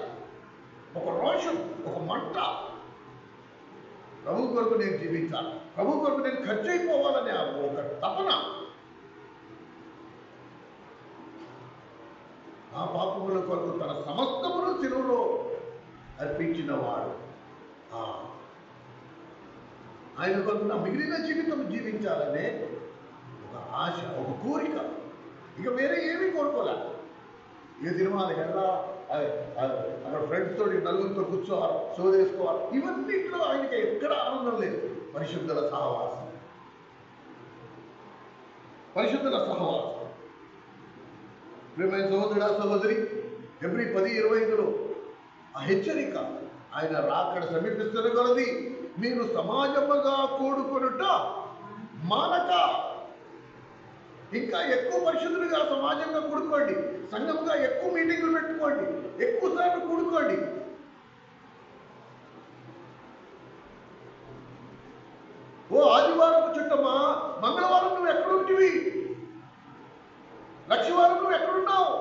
ఒక రోషం, ఒక మంట, ప్రభు కొరకు నేను జీవించాలి, ప్రభు కొరకు నేను ఖర్చు అయిపోవాలనే ఒక తపన. ఆ పాపముల కొరకు తన సమస్తమును శిలువలో అర్పించిన వాడు, ఆయన కొరకు నా మిగిలిన జీవితం జీవించాలనే ఒక ఆశ, ఒక కోరిక. ఇక వేరే ఏమీ కోరుకోలే. ఏ సినిమాలకు వెళ్ళా, అక్కడ ఫ్రెండ్స్ తోటి నలుగురితో కూర్చోవాలి, షో చేసుకోవాలి, ఇవన్నింటిలో ఆయనకి ఎక్కడ ఆనందం లేదు. పరిశుద్ధుల సహవాసం. ప్రియమైన సహోదరుడా, సహోదరి, ఫిబ్రవరి 10:25లో ఆ హెచ్చరిక, ఆయన రాకడ సమీపిస్తున్న కొలది మీరు సమాజముగా కూడుకొనుట మానక ఇంకా ఎక్కువ పరిశుద్ధులుగా సమాజంగా కూడుకోండి, సంఘముగా ఎక్కువ మీటింగులు పెట్టుకోండి, ఎక్కువ సార్లు కూడుకోండి. ఓ ఆదివారం చుట్టమా, మంగళవారం నువ్వు ఎక్కడుంటివి? లక్షవారం నువ్వు ఎక్కడున్నావు?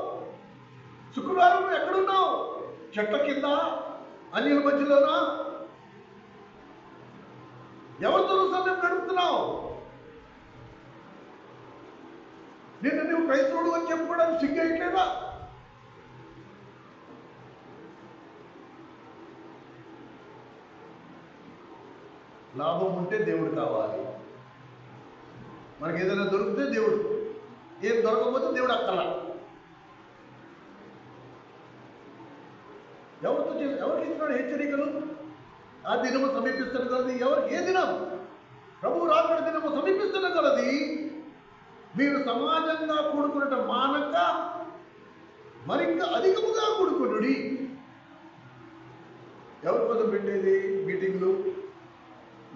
శుక్రవారం నువ్వు ఎక్కడున్నావు? చెట్ల కింద, అన్యుల మధ్యలోనా? ఎవరితో సమయం గడుపుతున్నావు? నిన్ను నువ్వు క్రైస్తవుడు అని చెప్పుకోవడానికి సిగ్గేయట్లేదా? లాభం ఉంటే దేవుడు కావాలి, మనకి ఏదైనా దొరికితే దేవుడు, ఏం దొరకకపోతే దేవుడు అక్కలా. ఎవరికి ఇస్తున్నాడు హెచ్చరికలు? ఆ దినము సమీపిస్తున్న కలది ఎవరు ఏ దినం? ప్రభు రాకడ దినము సమీపిస్తున్న కలది. మీరు సమాజంగా కూడుకున్నట మానక మరింకా అధికముగా కూడుకునుడి. ఎవరి కోసం పెట్టేది మీటింగ్లు?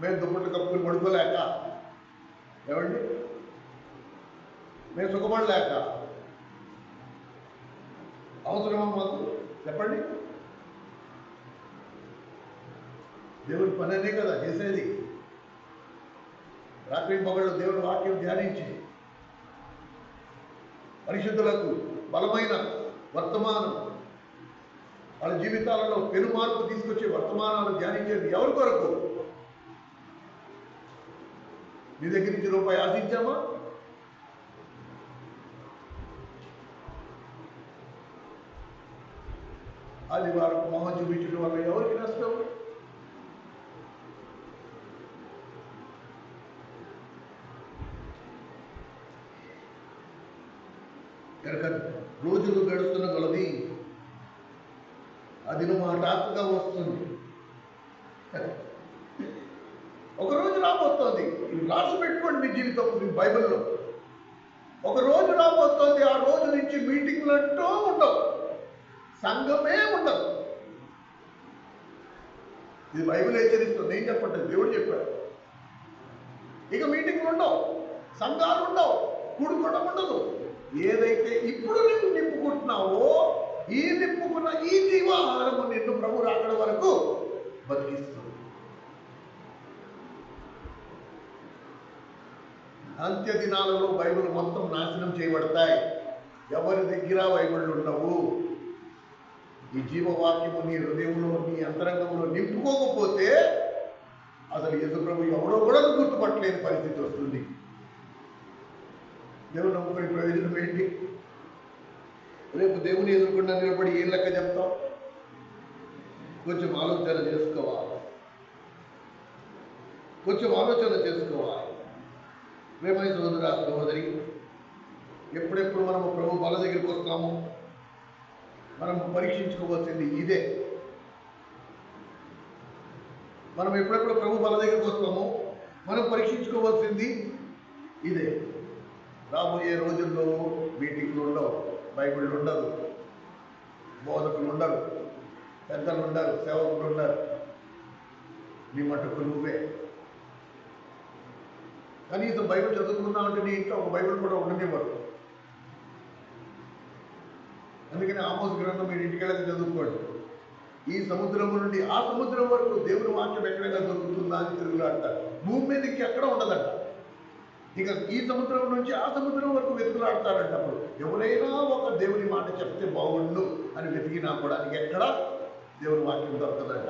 మేము దుప్పట్లు కప్పుకుని పడుకోలేక, ఏమండి, మేము సుఖపడలేక అవసరమా మాకు? చెప్పండి. దేవుడి పని అనే కదా చేసేది. రాత్రి పగళ్ళు దేవుడి వాక్యం ధ్యానించి పరిశుద్ధులకు బలమైన వర్తమానం, వాళ్ళ జీవితాలలో పెను మార్పు తీసుకొచ్చే వర్తమానాలు ధ్యానించేది ఎవరి కొరకు? మీ దగ్గర నుంచి రూపాయి ఆశించామా? అది వారికి మొహం చూపించడం వల్ల ఎవరికి నష్టం? కనుక రోజులు గడుస్తున్న కొలది అది హఠాత్తుగా వస్తుంది. ఒక రోజు రాబోతోంది. రాసి పెట్టుకోండి మీ జీవితం, మీ బైబిల్లో. ఒక రోజు రాబోతోంది. ఆ రోజు నుంచి మీటింగ్లు అంటూ ఉండవు, సంఘమే ఉండదు. ఇది బైబిల్ హెచ్చరిస్తుంది. ఏం చెప్పండి, దేవుడు చెప్పాడు. ఇక మీటింగ్లు ఉండవు, సంఘాలు ఉండవు, కూడుకోవడం ఉండదు. ఏదైతే ఇప్పుడు నువ్వు నింపుకుంటున్నావో, ఈ నింపుకున్న ఈ జీవాహారము నిన్ను ప్రభు రాకడ వరకు బతికిస్తుంది. అంత్య దినాలలో బైబిల్ మొత్తం నాశనం చేయబడతాయి. ఎవరి దగ్గర బైబిల్ ఉండవు. ఈ జీవవాక్యము నీ హృదయంలో, నీ అంతరంగంలో నింపుకోకపోతే అసలు యేసు ప్రభు ఎవడో కూడా గుర్తుపట్టలేని పరిస్థితి వస్తుంది. దేవుడు నమ్ముకునే ప్రయోజనం ఏంటి? రేపు దేవుని ఎదుర్కొండా నిలబడి ఏం లెక్క చెప్తాం? కొంచెం ఆలోచన చేసుకోవాలి. ప్రేమైన సోదరా సహోదరి, ఎప్పుడెప్పుడు మనము ప్రభు బల దగ్గరికి వస్తాము, మనం పరీక్షించుకోవాల్సింది ఇదే. మనం ఎప్పుడెప్పుడు ప్రభు బల దగ్గరికి వస్తామో మనం పరీక్షించుకోవాల్సింది ఇదే. రాబోయే రోజుల్లో మీటింగ్లు ఉండవు, బైబిళ్ళు ఉండదు, బోధకులు ఉండరు, పెద్దలు ఉండరు, సేవకులు ఉండరు. నీ మటుకు నువ్వే. కనీసం బైబిల్ చదువుకున్నామంటే నీ ఇంట్లో ఒక బైబిల్ కూడా ఉండనివ్వరు. అందుకని ఆమోస్ గ్రంథం మీరు ఇంటికి వెళ్ళక చదువుకోండి. ఈ సముద్రం నుండి ఆ సముద్రం వరకు దేవుని వాక్యం ఎక్కడైనా దొరుకుతుందా అని తెలుగులో అంటారు. భూమి మీద ఇంకెక్కడ ఉండదంట. ఇక ఈ సముద్రం నుంచి ఆ సముద్రం వరకు వెతుకులాడతారంట. అప్పుడు ఎవరైనా ఒక దేవుని మాట చెప్తే బాగుండు అని వెతికినా కూడా ఎక్కడ దేవుని వాక్యం దొరకదంట.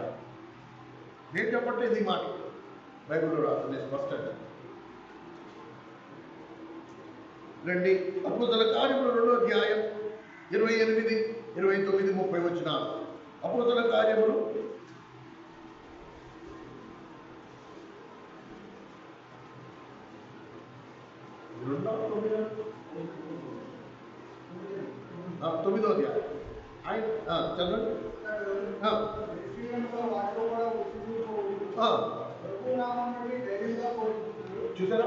నేను చెప్పట్లేదు ఈ మాట, బైబిల్లో రాస్తుంది స్పష్టంగా. రండి, అపోస్తల కార్యములు 2వ అధ్యాయం 28, 29, 30 వచనాలు. అపోస్తల కార్యములు 9వ అధ్యాయం. చదవండి. చూసారా?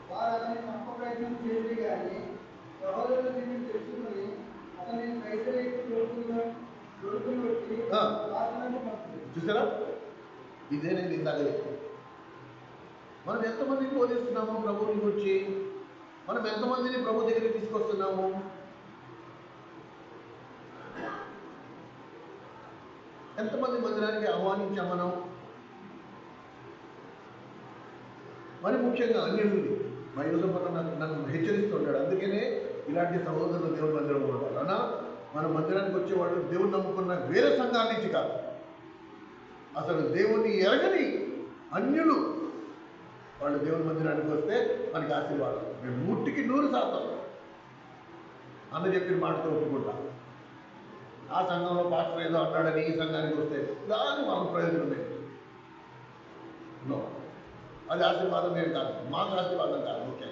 వారు అతని తప్ప ప్రయత్నం చేసి కానీ సహోదరులు దీన్ని తెలుసుకుని అతని కైసరికి తోడుకుని వచ్చి చూసారా? ఇదే నేను ఇందాక చెప్పాను. మనం ఎంతమందిని బోధిస్తున్నాము ప్రభువుని గురించి? మనం ఎంతమందిని ప్రభు దగ్గరికి తీసుకొస్తున్నాము? ఎంతమంది మందిరానికి ఆహ్వానించాం మనం? మరి ముఖ్యంగా అన్యుల్ని మా యోసపన్న నన్ను హెచ్చరిస్తుంటాడు. అందుకనే ఇలాంటి సహోదరులు దేవుని మందిరంలో ఉంటారు. అన్నా, మన మందిరానికి వచ్చేవాళ్ళు దేవుని నమ్ముకున్న వేరే సంఘాల నుంచి కాదు, అసలు దేవుని ఎరగని అన్యులు వాళ్ళు దేవుని మందిరానికి వస్తే మనకి ఆశీర్వాదం. మేము 100% అన్న చెప్పిన మాటతో ఒప్పుకుంటాం. ఆ సంఘంలో పాస్టర్ ఏదో అన్నాడని ఈ సంఘానికి వస్తే దాని వాళ్ళ ప్రయోజనం లేదు. నో, అది ఆశీర్వాదం ఏం కాదు, మాకు ఆశీర్వాదం కాదు. ఓకే,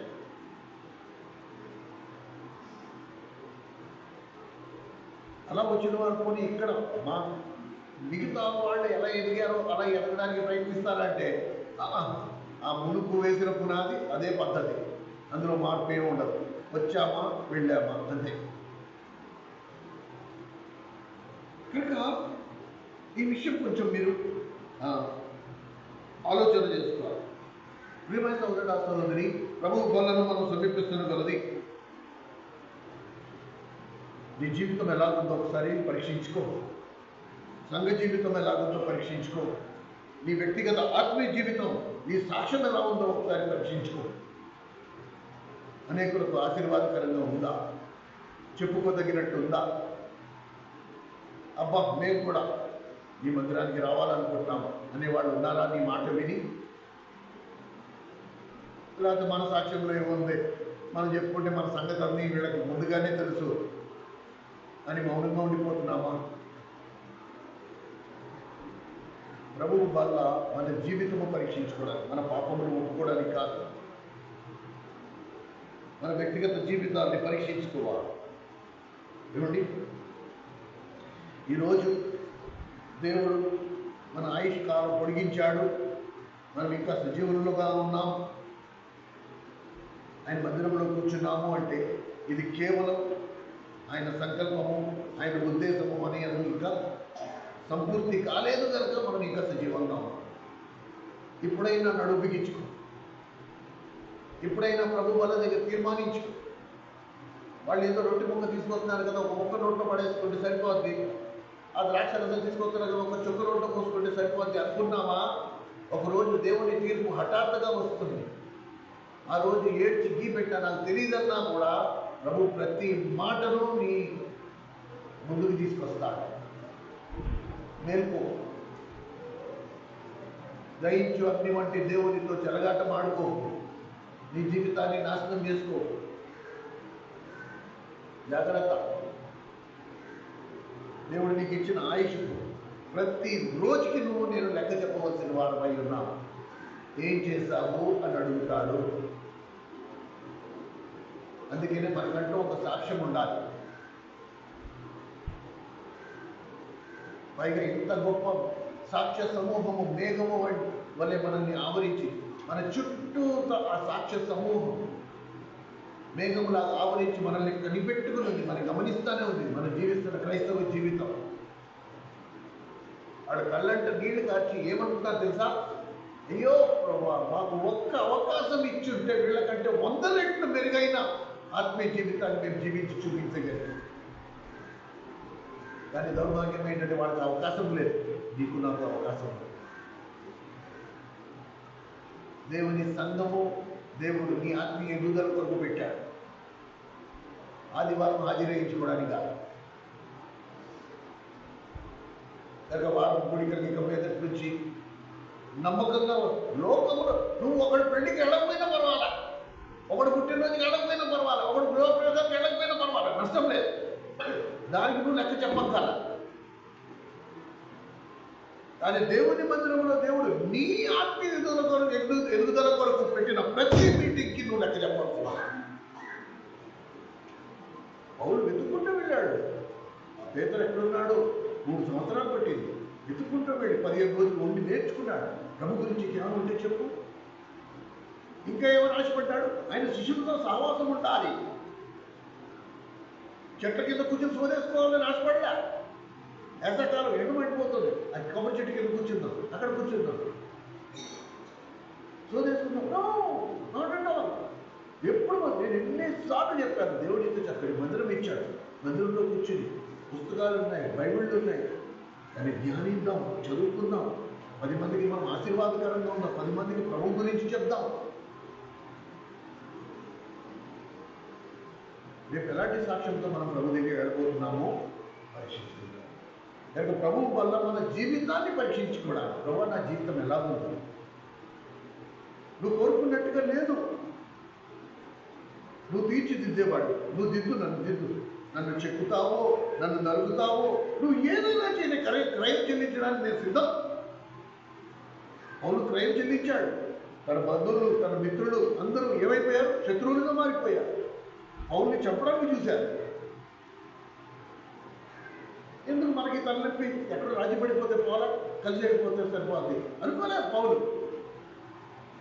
అలా వచ్చిన వారు పోనీ ఇక్కడ మా మిగతా వాళ్ళు ఎలా ఎదిగారో అలా ఎదగడానికి ప్రయత్నిస్తారంటే ఆ మునుపు వేసిన పునాది అదే పద్ధతి, అందులో మార్పు ఏమి ఉండదు. వచ్చామా వెళ్ళామా అంతే. కనుక ఈ విషయం కొంచెం మీరు ఆలోచన చేసుకోవాలి. ప్రియమైన సోదరుడా సోదరి, ప్రభువు బలను మనం సమీపిస్తున్న కొలది నీ జీవితం ఎలాగుందో ఒకసారి పరీక్షించుకో. సంఘ జీవితం ఎలాగుందో పరీక్షించుకో. నీ వ్యక్తిగత ఆత్మీయ జీవితం, నీ సాక్ష్యం ఎలా ఉందో ఒకసారి పరీక్షించుకో. అనేకులకు ఆశీర్వాదకరంగా ఉందా? చెప్పుకోదగినట్టు ఉందా? అబ్బా మేము కూడా నీ మందిరానికి రావాలనుకుంటున్నాము అనేవాళ్ళు ఉన్నారా? నీ మాట విని, లేకపోతే మన సాక్ష్యంలో ఏముంది, మనం చెప్పుకుంటే మన సంగతి అన్నీ వీళ్ళకి ముందుగానే తెలుసు అని మౌనంగా ఉండిపోతున్నామా? ప్రభువు వల్ల మన జీవితము పరీక్షించుకోవడానికి, మన పాపములు ఒప్పుకోవడానికి కాదు, మన వ్యక్తిగత జీవితాన్ని పరీక్షించుకోవాలి. ఏమండి, ఈరోజు దేవుడు మన ఆయుష్ కాలం పొడిగించాడు, మనం ఇంకా సజీవులుగా ఉన్నాం, ఆయన మందిరంలో కూర్చున్నాము అంటే ఇది కేవలం ఆయన సంకల్పము, ఆయన ఉద్దేశము అని అది ఇంకా సంపూర్తి కాలేదు కనుక మనం ఇంకా సజీవంగా ఉన్నాం. ఇప్పుడైనా నడుము బిగించుకో, ఇప్పుడైనా ప్రభు వాళ్ళ దగ్గర తీర్మానించుకో. వాళ్ళు ఏదో రొట్టె ముక్క తీసుకొస్తున్నారు కదా, ఒక ముక్క నోట్లో పడేసుకుంటే సరిపోద్ది, ఆ ద్రాక్ష రసం తీసుకొస్తున్నారు కదా, ఒక చుక్క నోట్లో పోసుకుంటే సరిపోద్ది అనుకున్నామా? ఒకరోజు దేవుని తీర్పు హఠాత్తుగా వస్తుంది. ఆ రోజు ఏడ్చి గీ పెట్టా నాకు తెలియదన్నా కూడా ప్రభు ప్రతి మాటను నీ ముందుకు తీసుకొస్తాడు. మేల్కో, గ్రహించు. అగ్ని వంటి దేవునితో చెలగాటం ఆడుకో, నీ జీవితాన్ని నాశనం చేసుకో. జాగ్రత్త. దేవుడు నీకు ఇచ్చిన ఆయుష్ ప్రతి రోజుకి నేను లెక్క చెప్పవలసిన వారమై ఉన్నావు. ఏం చేశావు అని అడుగుతాడు. అందుకనే మనకంటూ ఒక సాక్ష్యం ఉండాలి. పైగా ఇంత గొప్ప సాక్ష్య సమూహము మేఘము వలె మనల్ని ఆవరించి, మన చుట్టూ ఆ సాక్ష్య సమూహం మేఘములాగా ఆవరించి మనల్ని కనిపెట్టుకుని ఉంది, మనం గమనిస్తూనే ఉంది మనం జీవిస్తున్న క్రైస్తవ జీవితం. వాడు కళ్ళంట నీళ్లు కార్చి ఏమంటున్నారు తెలుసా? అయ్యో ప్రభా, మాకు ఒక్క అవకాశం ఇచ్చుంటే వీళ్ళకంటే 100 రెట్లు మెరుగైన ఆత్మీయ జీవితాన్ని మేము జీవించి చూపించగలిగాం. కానీ దౌర్భాగ్యం ఏంటంటే వాళ్ళకి అవకాశం లేదు, నీకు నాకు అవకాశం లేదు. దేవుని సంఘము దేవుడు నీ ఆత్మీయ ఎదుగుదల కొరకు పెట్టాడు, ఆదివారం హాజరేయించుకోవడానికి కాదు. కనుక వారం కూడికలకి ఇక మీదటి నుంచి నమ్మకంగా లోకంలో నువ్వు ఒకడు పెళ్లికి వెళ్ళకపోయినా పర్వాలా, ఒకడు పుట్టినరోజుకి వెళ్ళకపోయినా పర్వాలా, ఒకడు గృహప్రవేశానికి వెళ్ళకపోయినా పర్వాలా, నష్టం లేదు. దానికి నువ్వు లెక్క చెప్పగల. కానీ దేవుని మందిరంలో దేవుడు నీ ఆత్మీయ ఎదుగుదల కొరకు పెట్టిన ప్రతి మీటింగ్కి నువ్వు లెక్క చెప్పాల్సి. పౌలు వెతుక్కుంటూ వెళ్ళాడు. పేతురు ఎక్కడున్నాడు? 3 సంవత్సరాలు పట్టింది. వెతుక్కుంటూ వెళ్ళి 15 రోజులు ఉండి నేర్చుకున్నాడు. ప్రభు గురించి జ్ఞానం ఉంటే చెప్పు. ఇంకా ఏమైనా ఆశపడ్డాడు? ఆయన శిష్యులతో సహవాసం ఉండాలి. చెట్ల కింద కూర్చొని సోదేసుకోవాలని ఆశపడ్డా. ఎంతకాలం ఎండమండిపోతుంది, అది కొబ్బరి చెట్టు కింద కూర్చుందాం, అక్కడ కూర్చుందాం, సోదేసుకుందాం. ఎప్పుడు నేను ఎన్నిసార్లు చెప్పాను, దేవుడి యొక్క చక్కటి మందిరం ఇచ్చాడు, మందిరంలో కూర్చుని పుస్తకాలు ఉన్నాయి, బైబిళ్ళు ఉన్నాయి, కానీ ధ్యానిద్దాం, చదువుకుందాం, 10 మందికి మనం ఆశీర్వాదకరంగా ఉందాం, 10 మందికి ప్రభు గురించి చెప్దాం. రేపు ఎలాంటి సాక్ష్యంతో మనం ప్రభు దగ్గర వెళ్ళబోతున్నామో పరీక్షించుకుందాం. లేక ప్రభువు వల్ల మన జీవితాన్ని పరీక్షించుకోవడానికి, ప్రభు నా జీవితం ఎలా ఉంది, నువ్వు కోరుకున్నట్టుగా లేదు, నువ్వు తీర్చిదిద్దేవాడు, నువ్వు నన్ను చెక్కుతావో, నన్ను నలుగుతావో, నువ్వు ఏదైనా చేయని క్రయం చెల్లించడానికి నేను సిద్ధం. పౌలు క్రయం చెల్లించాడు. తన బంధువులు, తన మిత్రులు అందరూ ఏమైపోయారు? శత్రువులుగా మారిపోయారు. పౌల్ని చంపడానికి చూశారు. మాటకి తలనొప్పి ఎక్కడ రాజీ పడిపోతే పోలా, కలిసేకపోతే సరిపోద్ది అనుకోలేదు పౌలు.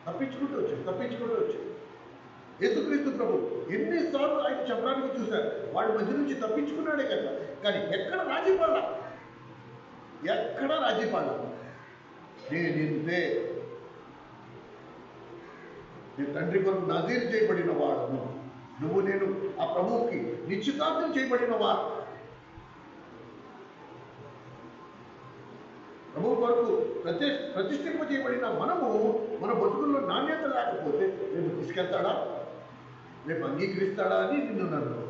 తప్పించుకుంటూ వచ్చాడు. యేసుక్రీస్తు ప్రభు ఎన్నిసార్లు ఆయన చెప్పడానికి చూశారు, వాడి మధ్య నుంచి తప్పించుకున్నాడే కదా, కానీ ఎక్కడ రాజీ పడలా. నేనింతే, నీ తండ్రి కొరకు నజీరు చేయబడిన వాడును, నువ్వు నేను ఆ ప్రభువుకి నిశ్చితార్థం చేయబడిన వాడు. ప్రభు కొరకు ప్రతిష్ఠింప చేయబడిన మనము మన బతుకుల్లో నాణ్యత లేకపోతే రేపు తీసుకెళ్తాడా, రేపు అంగీకరిస్తాడా అని నిన్ను నన్ను.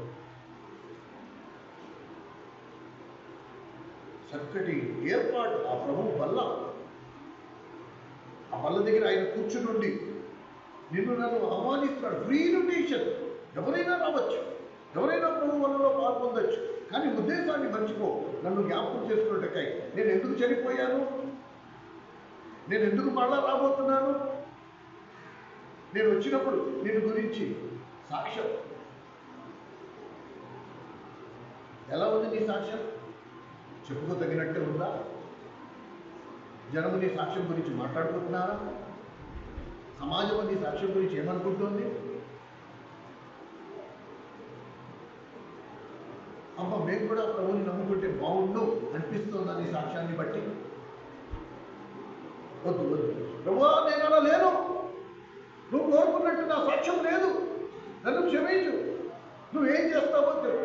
చక్కటి ఏర్పాటు ఆ ప్రభు బల్ల, ఆ బల్ల దగ్గర ఆయన కూర్చునుండి నిన్ను నన్ను ఆహ్వానిస్తున్నాడు. ఫ్రీ ఇన్విటేషన్, ఎవరైనా రావచ్చు, ఎవరైనా ప్రభు వలలో పాల్పొందొచ్చు. కానీ ఉద్దేశాన్ని మర్చిపో, నన్ను జ్ఞాపకం చేసుకున్నట్టుకై నేను ఎందుకు చనిపోయాను, నేను ఎందుకు మళ్ళా రాబోతున్నాను, నేను వచ్చినప్పుడు నేను గురించి సాక్ష్యం ఎలా ఉంది? నీ సాక్ష్యం చెప్పుకోదగినట్టే ఉందా? జనము నీ సాక్ష్యం గురించి మాట్లాడుకుంటున్నారా? సమాజం నీ సాక్ష్యం గురించి ఏమనుకుంటుంది? అమ్మ మేము కూడా ప్రభువుని నమ్ముకుంటే బాగుండు అనిపిస్తుందా నీ సాక్ష్యాన్ని బట్టి? వద్దు ప్రభువా, నేను అలా లేను, నువ్వు కోరుకున్నట్టు నా సాక్ష్యం లేదు, నన్ను క్షమించు, నువ్వేం చేస్తావో చెప్పు,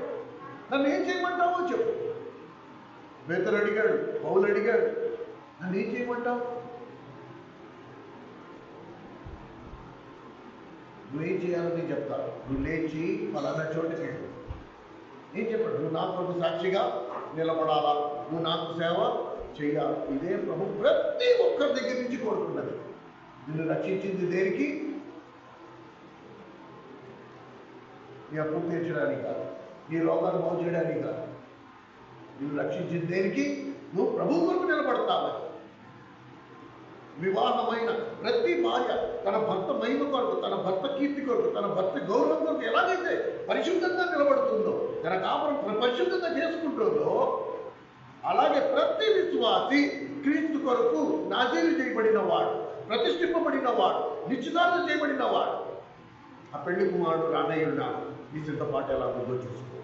నన్ను ఏం చేయమంటావో చెప్పు. పేతురు అడిగాడు, పౌలు అడిగాడు, నన్ను ఏం చేయమంటావు? నువ్వేం చేయాలని చెప్తా, నువ్వు లేచి ఫలానా చోటుకి వెళ్ళు. ఏం చెప్పాడు? నువ్వు నా ప్రభు సాక్షిగా నిలబడాలా, నువ్వు నాకు సేవ చెయ్యాలి. ఇదే ప్రభు ప్రతి ఒక్కరి దగ్గర నుంచి కోరుకున్నది. నిన్ను రక్షించింది దేనికి? నీ అప్పులు తీర్చడానికి కాదు, నీ రోగాలు బాగు చేయడానికి కాదు. నిన్ను రక్షించింది దేనికి? నువ్వు ప్రభు కొరకు నిలబడతావని. వివాహమైన ప్రతి భార్య తన భర్త మహిమ కొరకు, తన భర్త కీర్తి కొరకు, తన భర్త గౌరవం కొరకు ఎలాగైతే పరిశుద్ధంగా నిలబడుతుందో, తన కాపురం పరిశుద్ధంగా చేసుకుంటుందో, అలాగే ప్రతి విశ్వాసి క్రీస్తు కొరకు నాజీరు చేయబడిన వాడు, ప్రతిష్ఠింపబడిన వాడు, నిశ్చితార్థం చేయబడిన వాడు. ఆ పెళ్లి కుమారుడు రానయ్యున్నాడు. ఈ సిద్ధపాటు ఎలా ఉందో చూసుకో.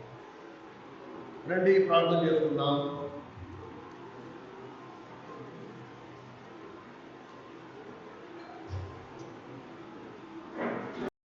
రండి ప్రార్థన చేసుకుందాం.